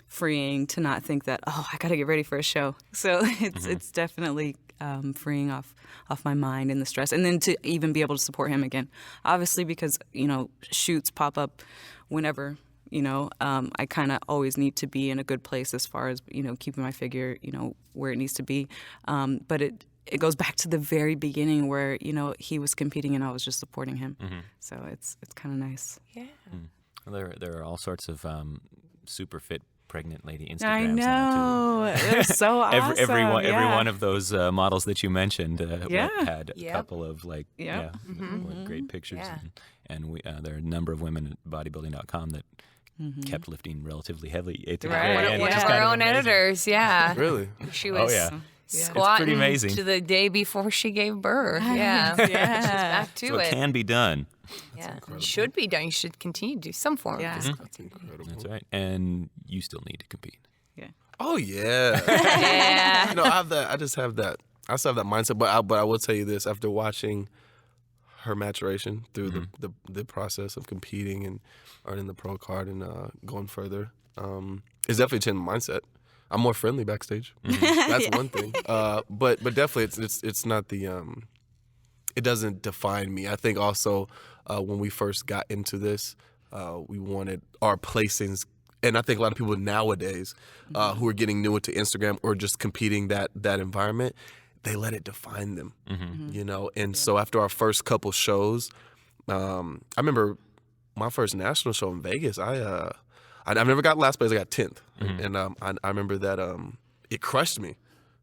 freeing to not think that, oh, I got to get ready for a show. So it's definitely freeing off my mind and the stress, and then to even be able to support him again. Obviously, because, you know, shoots pop up whenever. You know, I kind of always need to be in a good place as far as, you know, keeping my figure, you know, where it needs to be. But it goes back to the very beginning where, you know, he was competing and I was just supporting him. So it's kind of nice. Yeah. Well, there are all sorts of super fit pregnant lady Instagrams I now, know. It was so awesome. every yeah. one of those models that you mentioned Yeah. had a couple of like great pictures, Yeah. and we there are a number of women at Bodybuilding.com that kept lifting relatively heavily. Right. And One which is of kind our of own amazing. editors, yeah. Really? She was yeah. squatting pretty amazing. to the day before she gave birth. Yeah. She's back to So it it. can be done. Yeah. It should be done. You should continue to do some form Yeah. of physical activity. Incredible. That's right. And you still need to compete. Oh yeah. Yeah. You know, I have that. I just have that. I still have that mindset. But I will tell you this: after watching her maturation through the process of competing and earning the pro card and going further, it's definitely changed my mindset. I'm more friendly backstage. That's one thing. But definitely, it's not the. It doesn't define me. I think also when we first got into this, we wanted our placings. And I think a lot of people nowadays who are getting new into Instagram or just competing that environment, they let it define them, you know? And so after our first couple shows, I remember my first national show in Vegas, I've never got last place. I got 10th, and I remember that it crushed me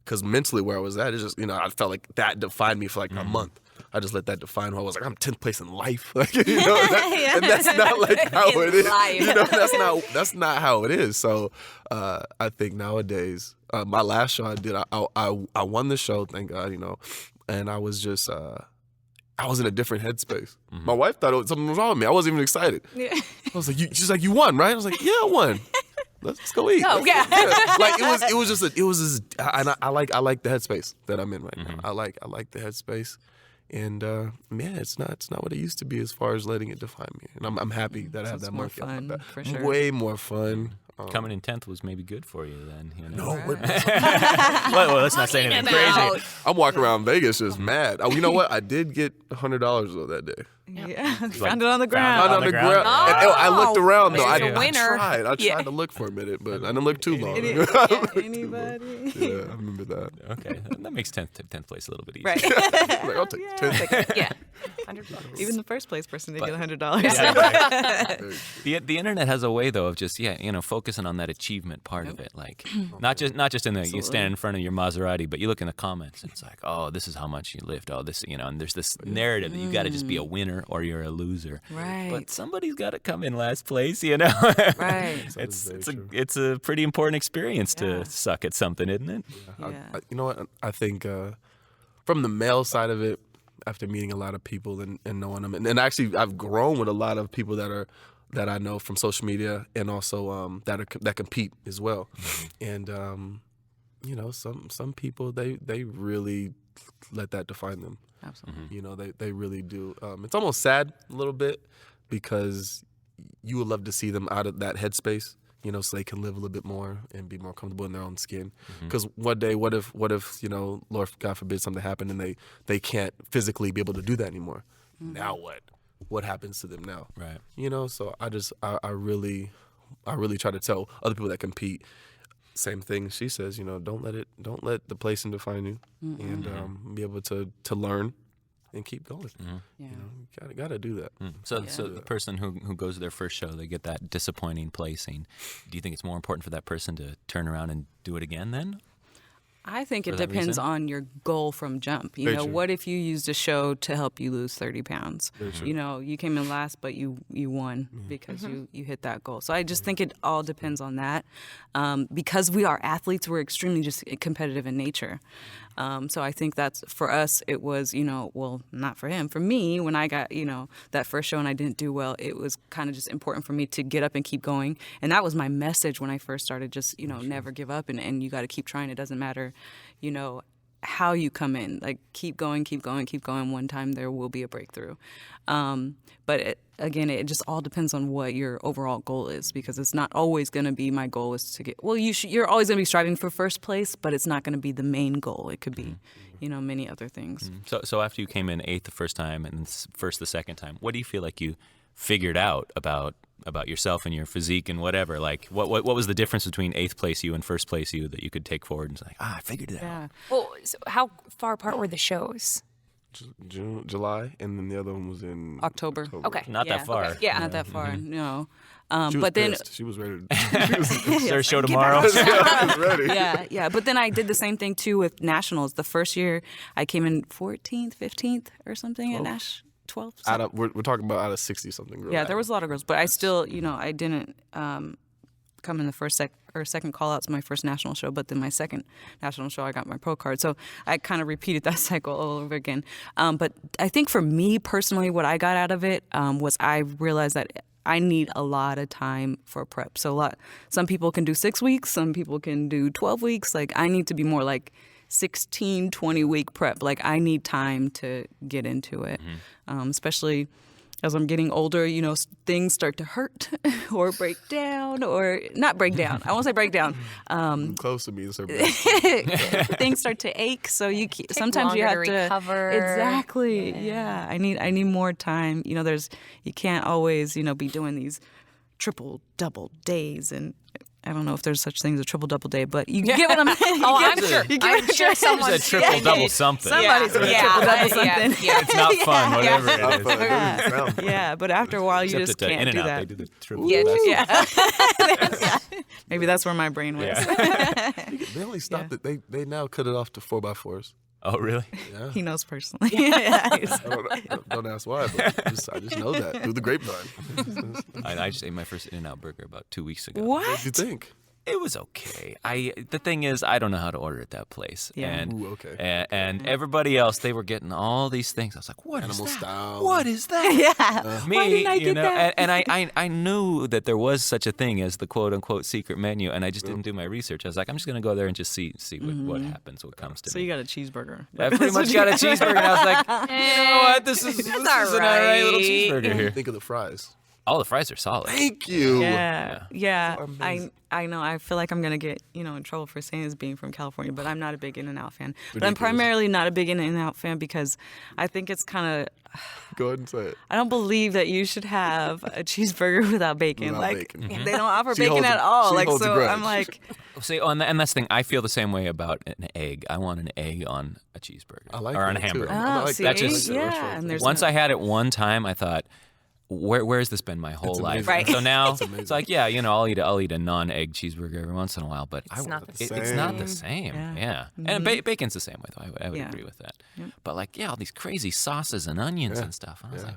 because mentally where I was at, it just I felt like that defined me for like a month. I just let that define who I was. Like I'm 10th place in life, like and that's not like how it is. That's not how it is. So I think nowadays, my last show I did, I won the show, thank God, and I was just. I was in a different headspace. My wife thought something was wrong with me. I wasn't even excited. Yeah. I was like, she's like, you won, right? I was like, yeah, I won. Let's go eat. Oh, yeah. Like it was just and I like the headspace that I'm in right now. I like the headspace, and man, it's not what it used to be as far as letting it define me. And I'm happy that I have that more monkey. fun, for sure. Way more fun. Coming in 10th was maybe good for you then. No, well, let's not say anything crazy. I'm walking around Vegas just mad. Oh, you know what? I did get $100 though that day. Yeah, found it on the ground. Found it on the ground. And, I looked around though. I winner. tried to look for a minute, but I didn't look too long. Anybody? Yeah, I remember that. Okay, that makes 10th place a little bit easier. Right. Like, I'll take 10th. Yeah. $100. Even the first place person did get $100. The internet has a way though of just focusing on that achievement part of it, like not just in the you stand in front of your Maserati, but you look in the comments. It's like, oh, this is how much you lift. Oh, this and there's this narrative that you got to just be a winner or you're a loser. Right. But somebody's got to come in last place. Right. It's a pretty important experience to suck at something, isn't it? Yeah. You know what? I think from the male side of it, after meeting a lot of people and knowing them, and actually I've grown with a lot of people that I know from social media and also that compete as well. And some people they really let that define them. Absolutely. They really do. It's almost sad a little bit because you would love to see them out of that headspace, so they can live a little bit more and be more comfortable in their own skin. Because one day, what if Lord, God forbid, something happened and they can't physically be able to do that anymore? Now what? What happens to them now? Right. So I really try to tell other people that compete. Same thing she says, don't let the placing define you, and be able to learn and keep going. You gotta do that. So the person who goes to their first show, they get that disappointing placing. Do you think it's more important for that person to turn around and do it again then? I think it depends on your goal from jump. What if you used a show to help you lose 30 pounds? You came in last, but you won because you hit that goal. So I just think it all depends on that. Because we are athletes, we're extremely just competitive in nature. So I think that's, for us, it was, well, not for him. For me, when I got, that first show and I didn't do well, it was kind of just important for me to get up and keep going. And that was my message when I first started, just, never give up and you got to keep trying. It doesn't matter, how you come in. Like, keep going, keep going, keep going. One time there will be a breakthrough. But again, it just all depends on what your overall goal is, because it's not always going to be my goal is to get, you're always going to be striving for first place, but it's not going to be the main goal. It could be, many other things. So after you came in 8th the first time and first the second time, what do you feel like you figured out about yourself and your physique and whatever? Like, what was the difference between 8th place you and first place you that you could take forward and say, I figured it out? Well, so how far apart were the shows? July, and then the other one was in October. Okay. Not that far. Okay. Yeah. Not that far, no. She was but then pissed. She was ready. Is there a show tomorrow? she was ready. Yeah. But then I did the same thing too with nationals. The first year I came in 14th, 15th or something at Nash. 12th. We're talking about out of 60 something girls. Yeah, there was a lot of girls, but I still, I didn't come in the first second call out to my first national show, but then my second national show I got my pro card. So I kind of repeated that cycle all over again. But I think for me personally, what I got out of it was I realized that I need a lot of time for prep. So some people can do 6 weeks, some people can do 12 weeks. Like, I need to be more like 16, 20-week prep. Like, I need time to get into it, especially as I'm getting older, things start to hurt or break down, or not break down. I won't say break down. Close to me. Things start to ache, so sometimes you have to recover. Exactly. Yeah. I need more time. You can't always be doing these triple, double days, and don't know if there's such thing as a triple double day, but you get what I'm saying. Oh, I'm sure someone's It's a triple double something. Somebody's gonna triple double something. It's not fun, whatever it is. Yeah, but after a while, you Except just at can't do InNOut, that. they do the triple. Yeah. Maybe that's where my brain was. They only stopped it. They now cut it off to 4x4s. Oh, really? Yeah. He knows personally. Don't ask why, but I just know that through the grapevine. I just ate my first InNOut burger about 2 weeks ago. What What? do you think? It was okay. The thing is, I don't know how to order at that place. Yeah. And, Ooh, okay. and everybody else, they were getting all these things. I was like, what Animal is that? style. What is that? Yeah. Me, Why didn't I you get know, that? and I knew that there was such a thing as the quote unquote secret menu, and I just didn't do my research. I was like, I'm just gonna go there and just see what happens, what comes to So me. you got a cheeseburger. I pretty much got a cheeseburger, and I was like, you know what, this is an alright little cheeseburger here. Think of the fries. All the fries are solid. Thank you. Yeah. amazing. I know. I feel like I'm gonna get in trouble for saying this being from California, but I'm not a big InNOut fan. But I'm Ridiculous. primarily not a big InNOut fan because I think it's kind of. Go ahead and say it. I don't believe that you should have a cheeseburger without bacon. Without like bacon. Mhm. they don't offer She bacon holds at a- all. she Like holds a so, grudge. I'm like, See, and that's the thing. I feel the same way about an egg. I want an egg on a cheeseburger I like or on a that, too. hamburger. I oh, like see, that. That's just- yeah. And there's Once I had it one time, I thought, where's this been my whole It's life? amazing. Right. So now It's amazing. it's like, yeah, I'll eat a non-egg cheeseburger every once in a while, but It's not the same. it's not the same. Yeah. And bacon's the same way, though. I would Yeah. agree with that. But like, all these crazy sauces and onions and stuff. And I was like,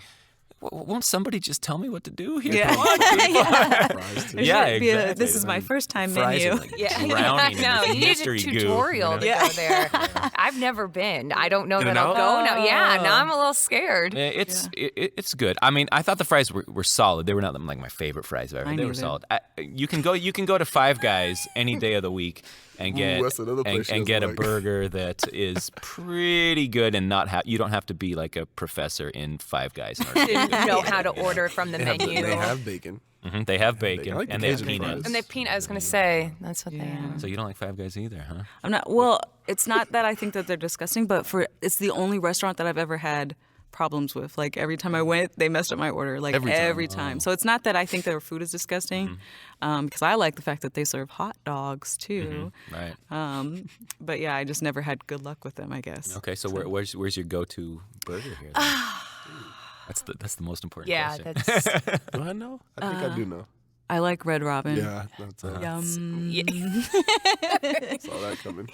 won't somebody just tell me what to do here? Yeah. Come on, people. Fries, too. There Yeah, should be a, exactly. this is my first time Fries menu. are like Yeah, drowning no, in you this need a mystery goo. tutorial to go there. I've never been. I don't know that I'll InNOut? go now. Yeah, now I'm a little scared. It's good. I mean, I thought the fries were solid. They were not like my favorite fries ever. Mine They were neither. solid. You can go to Five Guys any day of the week and get that's another place she and get a doesn't like. burger that is pretty good and you don't have to be like a professor in Five Guys. In order to Didn't do it. know how to order from the menu. They have bacon. They have bacon I like the and they have Cajun peanuts. fries. And they have peanut. I was gonna say that's what they have. So you don't like Five Guys either, huh? I'm not. Well, it's not that I think that they're disgusting, but it's the only restaurant that I've ever had problems with. Like every time I went, they messed up my order. Like every time. So it's not that I think their food is disgusting, because I like the fact that they serve hot dogs too. Right. But yeah, I just never had good luck with them, I guess. Okay. So where's your go-to burger here? Then? That's the most important Yeah, question. that's Do I know? I think I do know. I like Red Robin. Yeah, that's Yum. saw that coming.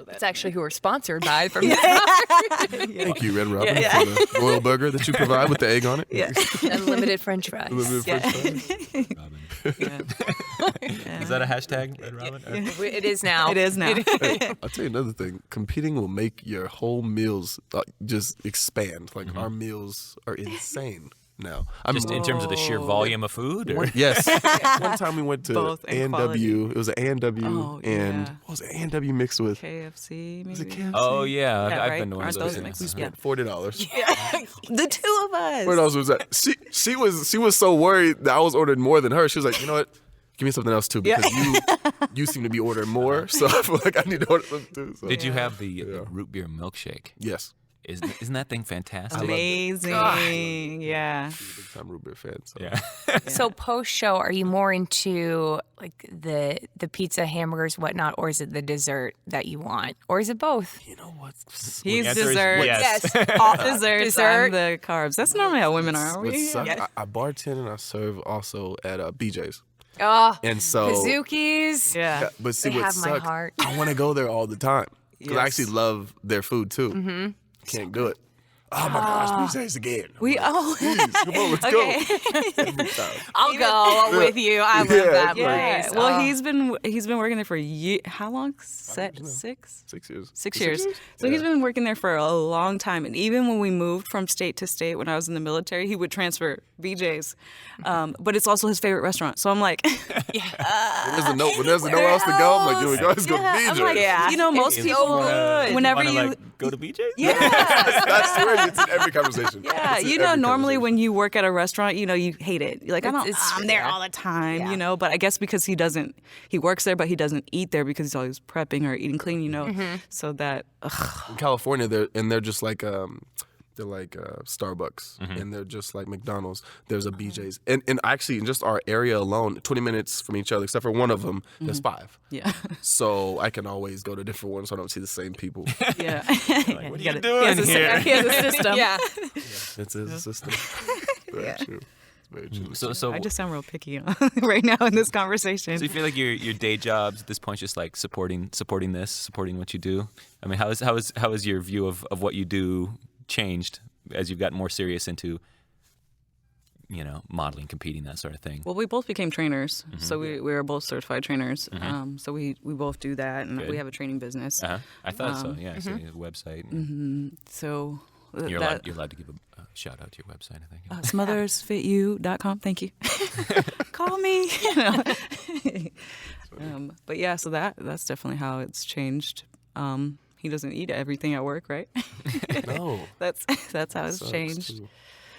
that's actually who we're sponsored by. From Thank you, Red Robin, for the royal burger that you provide with the egg on it. Yeah. Unlimited French fries. Limited French fries. Robin. Yeah. Is that a hashtag, Red Robin? It is now. It is now. Hey, I'll tell you another thing. Competing will make your whole meals just expand. Like our meals are insane now. Just in terms of the sheer volume of food? Or? Yes. One time we went to Both and A&W. It was an A&W Oh, and yeah. what was it? A&W mixed with? KFC, maybe. Was it KFC? Oh, yeah. Yeah, I've right? been to one Aren't of those those things. mixed? We Yeah. spent $40. The two of us. What else was that? She was so worried that I was ordering more than her. She was like, you know what? Give me something else too because you seem to be ordering more. So I feel like I need to order something too. So. Did you have the root beer milkshake? Yes. Isn't that thing fantastic? Amazing. Yeah. Big time root beer fan. So. Yeah. So post show, are you more into like the pizza, hamburgers, whatnot, or is it the dessert that you want, or is it both? You know what? He's answer is dessert. yes. All desserts. Dessert. I'm the carbs. That's normally how women are. What We? sucks, I bartend and I serve also at BJ's. Oh, And so, Pizookies. Yeah. but see They what have my sucks? heart. I want to go there all the time because I Yes. actually love their food too. Mm-hmm. Can't do it. Oh my gosh, BJ's again. We all. Please, come on, let's Okay. go. Every time. I'll go with you. I love Yeah, that yeah. place. Well, Oh. he's been working there for how long? 6? 6 years. 6 years. So he's been working there for a long time. And even when we moved from state to state when I was in the military, he would transfer BJ's. But it's also his favorite restaurant. So I'm like, When there's nowhere else to go, I'm like, here we go. Let's go to BJ's. I'm like, you know, most It's people, so good. whenever wanna, you. like, go to BJ's? Yeah. I swear it's in every conversation. Yeah, It's in you know, every normally conversation. when you work at a restaurant, you know, you hate it. You're like, I'm there all the time, you know. But I guess because he works there, but he doesn't eat there because he's always prepping or eating clean, you know. So that, in California, they're just like they're They're like Starbucks, and they're just like McDonald's. There's a BJ's, and actually in just our area alone, 20 minutes from each other, except for one of them, there's 5. Yeah. So I can always go to different ones, so I don't see the same people. Yeah. Like, what are you doing here? He has a system. Yeah. It's a system. Very true. Very true. So I just sound real picky right now in this conversation. So you feel like your day jobs at this point just like supporting what you do? I mean, how is your view of what you do changed as you've gotten more serious into, modeling, competing, that sort of thing? Well, we both became trainers, so we are both certified trainers. So we both do that, and Good. we have a training business. I thought so. Yeah, I see a website. So You're allowed to give a shout out to your website, I think. Smothersfityou.com. Thank you. Call me. But yeah, so that's definitely how it's changed. He doesn't eat everything at work, right? No. That's how it's changed.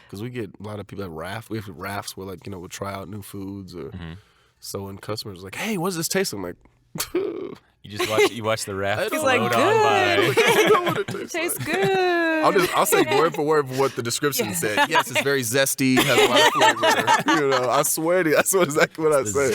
Because we get a lot of people that raft. We have rafts where we'll try out new foods or so, when customers are like, hey, what does this taste like? I'm like, you watch the raft He's float like, on by. I don't know what it tastes Tastes like. good. I'll say word for word what the description said. Yes, it's very zesty, has a lot of flavor. I swear to you, that's exactly what I say.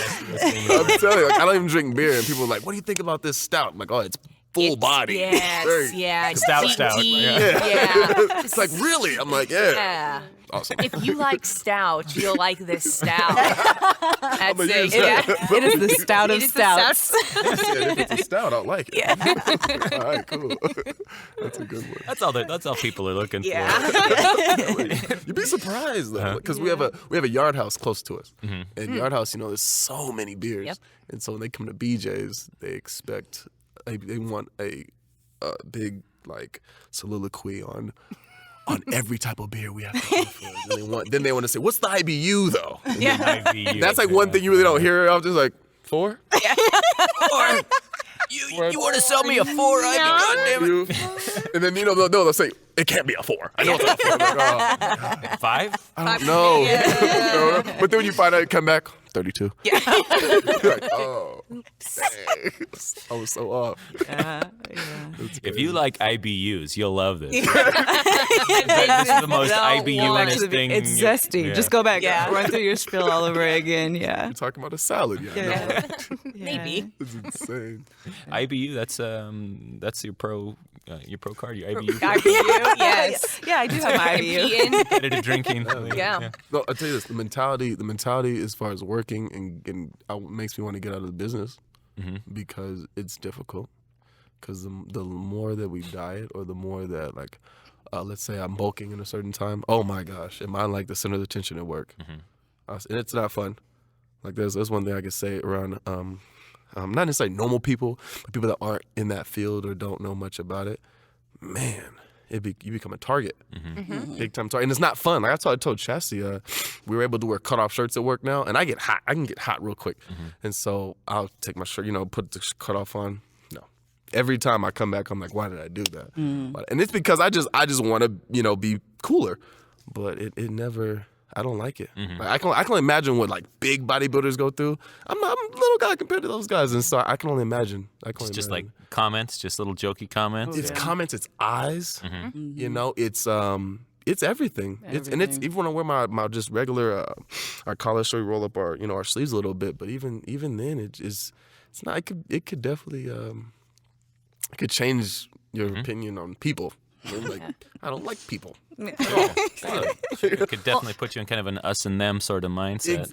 I'm telling you, I don't even drink beer, and people are like, what do you think about this stout? I'm like, oh, it's full body. Yes, yeah. Stout. Yeah. It's like, really? I'm like, yeah. Yeah. Awesome. If you like stout, you'll like this stout. That's gonna it. use Yeah. that. It is the stout of It is the stouts. If it's a stout, I'll like it. All right, cool. That's a good one. That's all people are looking for. You'd be surprised though, because we have a yard house close to us, and yard house, there's so many beers, Yep. and so when they come to BJ's, they expect they want a big soliloquy on every type of beer we have to offer. Then they want to say, what's the IBU though? IBU. That's like one thing you really don't hear. I'm just like 4. Or you want to sell me a 4? I'd be goddamn it. And then they'll say it can't be a 4. I know it's not a 4. I'm like, 5? I don't know. No. But then when you find out, you come back 32. Yeah. You're like, oh, dang. I was so off. If you like IBUs, you'll love this. This is the most IBU-ness thing. It's zesty. Yeah. Just go back. Run through your spill all over again. Yeah. You're talking about a salad, Yeah. Maybe. It's insane. IBU. That's your pro card. Your IBU. IBU, yes. Yeah, I do have my IBU. Be in. Competitive drinking. Yeah. No, I'll tell you this: the mentality as far as working and makes me want to get out of the business because it's difficult. Because the more that we diet, or the more that let's say I'm bulking in a certain time. Oh my gosh, am I like the center of attention at work? And it's not fun. Like there's one thing I could say around not necessarily normal people, but people that aren't in that field or don't know much about it. Man, you become a target, big time target, and it's not fun. Like I told Chassidy, we were able to wear cutoff shirts at work now, and I get hot. I can get hot real quick, and so I'll take my shirt, put the cutoff on. No, every time I come back, I'm like, why did I do that? And it's because I just want to be cooler, but it never. I don't like it. Like, I can only imagine what big bodybuilders go through. I'm a little guy compared to those guys, and so I can only imagine. It's just like comments, just little jokey comments. It's comments, it's eyes. It's everything. It's even when I wear my just regular our collar shirt, roll up our our sleeves a little bit. But even then, it's not. It could definitely it could change your opinion on people. I don't like people. It could definitely put you in kind of an us and them sort of mindset.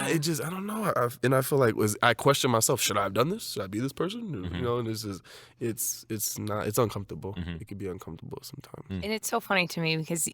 It just I don't know. I feel like I question myself. Should I have done this? Should I be this person? And it's not. It's uncomfortable. It could be uncomfortable sometimes. And it's so funny to me because,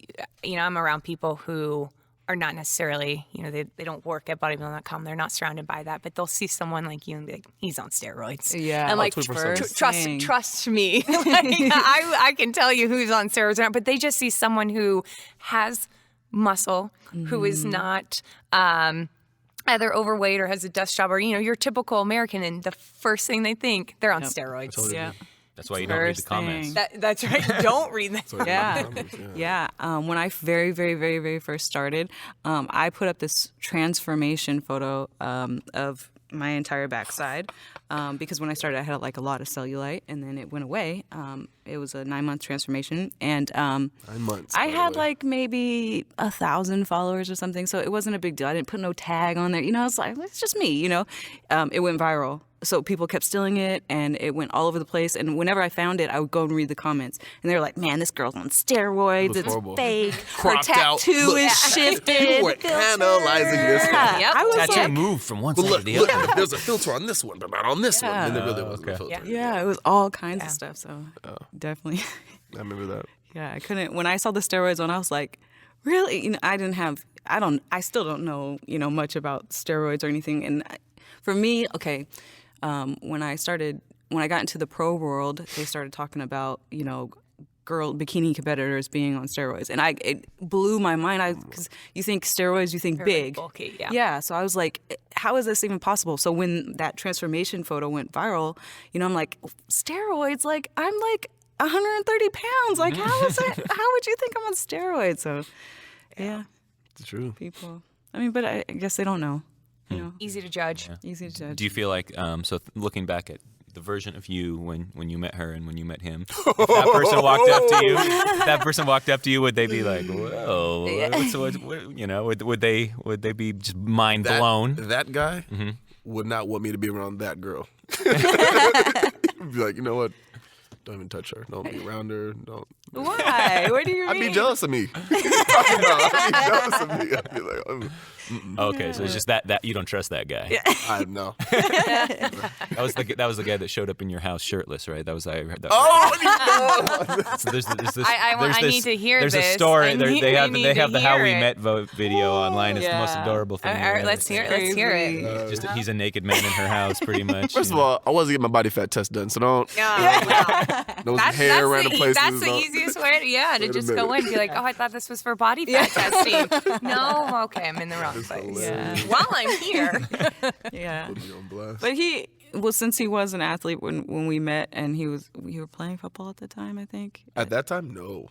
I'm around people who are not necessarily, they don't work at Bodybuilding.com. They're not surrounded by that, but they'll see someone like you and be like, he's on steroids. Yeah. And like, trust me. I can tell you who's on steroids or not, but they just see someone who has muscle, who is not either overweight or has a desk job or, your typical American, and the first thing they think, they're on steroids. Totally. Yeah. That's why you don't read the comments. That's right. Don't read that. Yeah. When I very, very, very, very first started, I put up this transformation photo of my entire backside because when I started, I had like a lot of cellulite, and then it went away. It was a 9-month transformation, and 9 months. I by the had way. like maybe 1,000 followers or something, so it wasn't a big deal. I didn't put no tag on there. It's like, it's just me, It went viral. So people kept stealing it, and it went all over the place. And whenever I found it, I would go and read the comments. And they were like, man, this girl's on steroids. It's horrible. fake. Cropped Her out. tattoo Look, is shifted. People were analyzing this. Yeah. Yep. I was Tattoo like, moved from one But side look, to the look, other. there's a filter on this one, but not on this one. And there really wasn't a okay. filter. yeah, it was all kinds of stuff. So definitely, I remember that. I couldn't. When I saw the steroids on, I was like, really? I still don't know, much about steroids or anything. And for me, okay, when I got into the pro world, they started talking about, girl bikini competitors being on steroids, and it blew my mind. Because you think steroids, you think Very big, bulky, yeah. yeah. So I was like, how is this even possible? So when that transformation photo went viral, I'm like, steroids, like I'm like 130 pounds, like how is it? How would you think I'm on steroids? So yeah, It's true. people. I mean, but I guess they don't know. Easy to judge. Easy to judge. Do you feel like, looking back at the version of you when you met her and when you met him, if that person walked up to you, would they be like, whoa, would they be just mind blown? That guy would not want me to be around that girl. He'd be like, you know what? Don't even touch her. Don't be around her. Don't. Why? What do you mean? I'd be jealous of me. What are you talking about? I'd be jealous of me. I'd be like, Okay, so it's just that you don't trust that guy. I know. That was the guy that showed up in your house shirtless, right? That was I heard that. Oh, So there's this. I need to hear there's this. a story. I They need have to the How hear We it. Met video online. It's the most adorable thing. All right, let's hear it. Let's hear it. Just he's a naked man in her house, pretty much. First of all, I wasn't getting my body fat test done, so don't. Wow. No hair random places. That's the don't- easiest way, to Wait a just go minute. in and be like, oh, I thought this was for body fat testing. No, okay, I'm in the wrong place. hilarious. While I'm here, Yeah. Put me on blast. But since he was an athlete when we met, and we were playing football at the time, I think. At that time, no.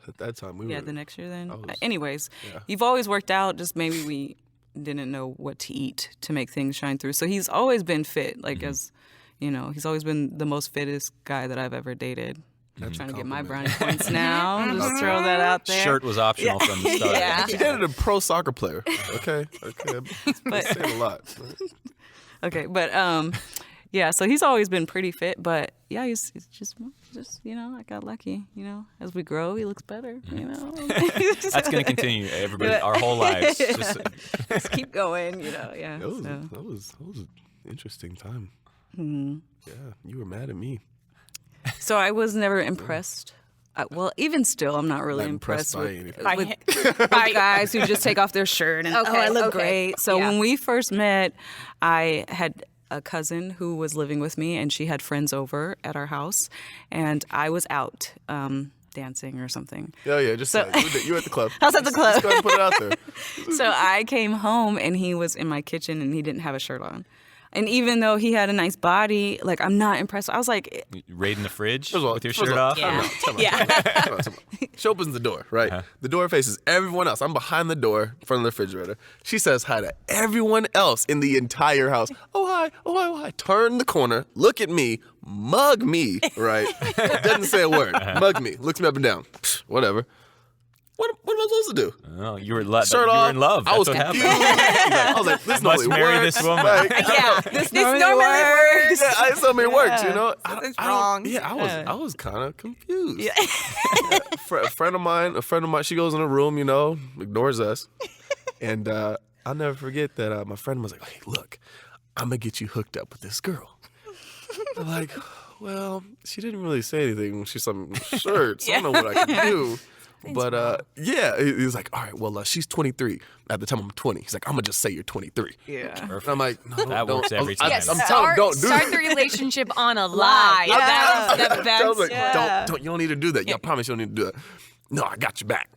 At that time, we were. Yeah, the next year then. was- Anyways, yeah. you've always worked out. Just maybe we didn't know what to eat to make things shine through. So he's always been fit. Like as he's always been the most fittest guy that I've ever dated. I'm trying to get my brownie points now. Just throw that out there. Shirt was optional from the start. Yeah. She dated a pro soccer player. Okay. That's saying a lot. Okay, but yeah. So he's always been pretty fit, but yeah, he's just I got lucky. As we grow, he looks better. That's going to continue, everybody, our whole lives. Just keep going. Yeah. That was an interesting time. Yeah, you were mad at me. So I was never impressed. Well, even still, I'm not really Not impressed by with, anything. with guys who just take off their shirt and Okay, I look okay. great. So Yeah. when we first met, I had a cousin who was living with me, and she had friends over at our house, and I was out dancing or something. Yeah. Just So- you were at the club. I was at the club. Just go ahead and put it out there. So I came home, and he was in my kitchen, and he didn't have a shirt on. And even though he had a nice body, like, I'm not impressed. I was like, Raiding the fridge First of all- with your first of shirt all, off? time out. She opens the door, right? The door faces everyone else. I'm behind the door, in front of the refrigerator. She says hi to everyone else in the entire house. Oh, hi. Oh, hi. Turn the corner, look at me, mug me, right? Doesn't say a word. Mug me. Looks me up and down. Psh, whatever. What am I supposed to do? Oh, you were, Shirt you were off. in love. That's I was what confused. happened. I was like, this Must normally marry works. this woman. Like, Yeah, this normally works. yeah, I saw me works, Something's wrong. I was kind of confused. Yeah. A friend of mine, she goes in a room, ignores us. And I'll never forget that my friend was like, hey, look, I'm going to get you hooked up with this girl. I'm like, well, she didn't really say anything when she saw me in the shirt, so I don't know what I can do. But yeah, he was like, all right, well, she's 23. At the time, I'm 20. He's like, I'm gonna just say you're 23. yeah. And I'm like, no, That don't. works every I'm time. telling him, don't do start that. the relationship on a lie. That's the best. I was like, don't, you don't need to do that. Yeah, I promise you don't need to do that. No, I got your back.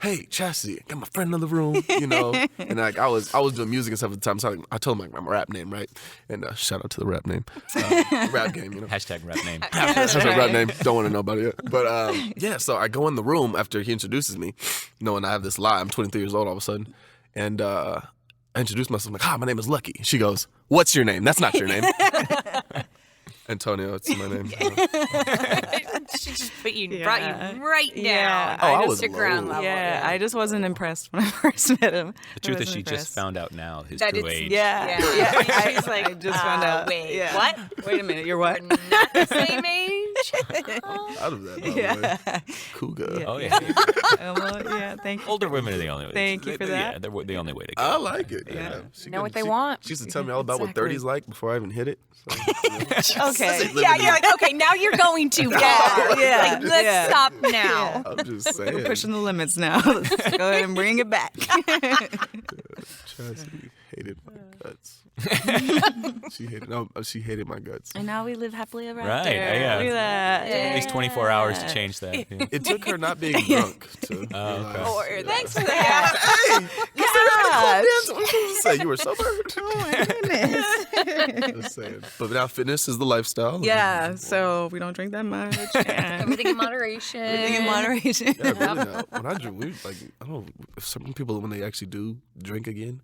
Hey, Chassidy, got my friend in the room, And like I was doing music and stuff at the time, so I told him like my rap name, right? And shout out to the rap name, rap game, Hashtag rap name. That's a rap name. Don't want to know about it yet. But yeah, so I go in the room after he introduces me, knowing I have this lie. I'm 23 years old all of a sudden, and I introduced myself, like, my name is Lucky. She goes, what's your name? That's not your name. Antonio, it's my name. She just brought you right down. Yeah. I was ground low. level. Yeah, I just wasn't impressed when I first met him. The truth is, she just found out now his That true it's- age. Yeah. She's like, I just found out. Wait, Yeah. what? Wait a minute, you're what? We're not the same age? Out of that, by the way. Cougar. Oh yeah. Well, yeah, thank you. Older women are the only way. Thank you for that. Yeah, they're the only way to go. I like it. Yeah. Know what they want. She used to tell me all about Exactly. what 30's like before I even hit it. So, Okay. Yeah, you're like, okay, now you're going too far. Yeah, Like, let's yeah. stop now. I'm just saying. We're pushing the limits now. Let's go ahead and bring it back. Chassidy hated my guts. She hated my guts. And now we live happily ever Right, after. yeah. Look at that. At least 24 hours to change that. Yeah. It took her not being drunk to realize. Or, thanks for that. That's what I'm supposed to say. You were sober. Oh my goodness. Just saying. But now fitness is the lifestyle. Yeah, so we don't drink that much. And Everything in moderation. everything in moderation. Yeah, really now. When I drink, I don't know, if some people, when they actually do drink again,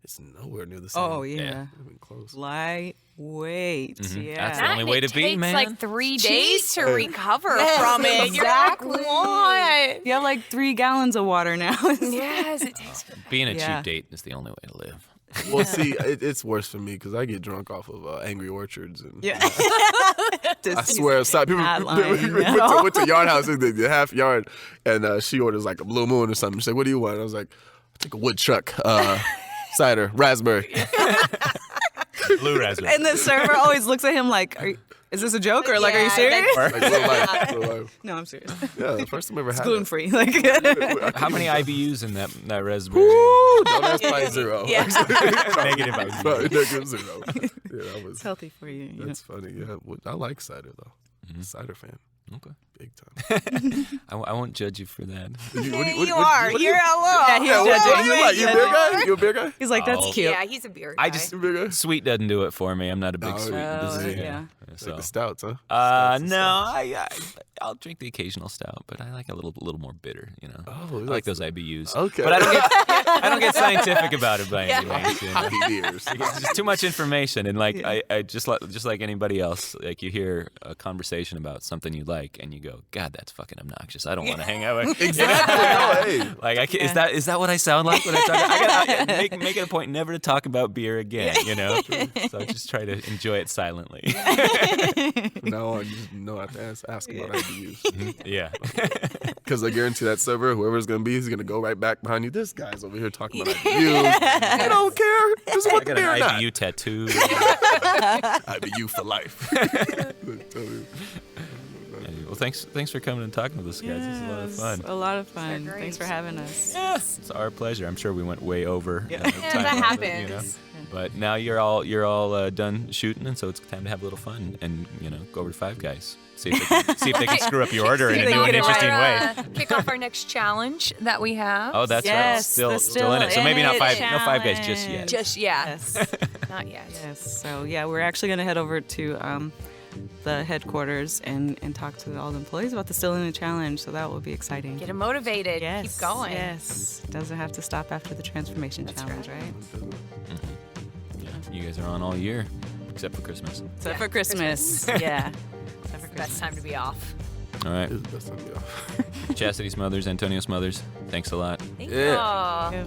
it's nowhere near the same. Oh, yeah. I mean, close. Lightweight. Yeah. That's the only way to be, takes man. like 3 days to recover from it. You're exactly. like, what? You have like 3 gallons of water now. Yes, it takes. Being a Yeah. cheap date is the only way to live. Well, see, it's worse for me because I get drunk off of Angry Orchards. And Yeah. I swear, people Not lying, went no. to Yard House, the half yard, and she orders like a Blue Moon or something. She's like, what do you want? I was like, I'll take a wood chuck, cider, raspberry. Blue raspberry. And the server always looks at him like, is this a joke? Or like, are you Yeah, serious? Like, real life, real life. No, I'm serious. Yeah, the first time I ever had Gluten free. Like, How many IBUs in that raspberry? Woo, don't ask by 0. Yeah. Negative IBUs. Negative 0. Yeah, that was. it's healthy for you. You know? That's funny. Yeah, well, I like cider though. Cider fan, Okay. big time. I won't judge you for that. You are. You're alone. Yeah, he's Yeah, what judging. you like? You a beer guy? You a beer guy? He's like, that's Oh. cute. Yeah, he's a beer guy. I just You a beer guy? sweet doesn't do it for me. I'm not a big Oh, sweet. Oh, yeah. So. Like the stouts, huh? No, I'll drink the occasional stout, but I like a little more bitter. You know, Oh, I like those IBUs. Okay. but I don't get scientific about it by any means. You know? Hockey beers. It's just too much information, and like I just like anybody else, like you hear a conversation about something you like, and you go, God, that's fucking obnoxious. I don't want to hang out with. Exactly. No, hey. Like is that what I sound like when I talk? I gotta make it a point never to talk about beer again. You know, so I just try to enjoy it silently. From now on, you just know I have to ask about IBUs. Yeah. Because I guarantee that server, whoever's going to be, he's going to go right back behind you. This guy's over here talking about IBUs. I don't care. Just I want got the beer an or not. IBU tattoo. IBU for life. Well, thanks for coming and talking with us, guys. This is a lot of fun. A lot of fun. great. Thanks for having us. It's our pleasure. I'm sure we went way over. Yeah, time that limit, happens. You know? But now you're all done shooting, and so it's time to have a little fun and go over to Five Guys. See if they can screw up your order in a new and interesting way. Kick off our next challenge that we have. Oh, that's right. Yes, Still the in it. So maybe not Still in five. It No Five Guys just yet. challenge. Just yeah, Yes. not yet. Yes. So yeah, we're actually gonna head over to the headquarters and talk to all the employees about the Still in It challenge. So that will be exciting. Get them motivated. Yes. Keep going. Yes. Doesn't have to stop after the transformation challenge, right? Yeah, you guys are on all year, except for Christmas. Except for Christmas. Yeah. Except for Christmas. Best time to be off. All right, This is the best time to be off. Chassidy Smothers, Antonio Smothers. Thanks a lot. Thank Yeah. you. Yeah.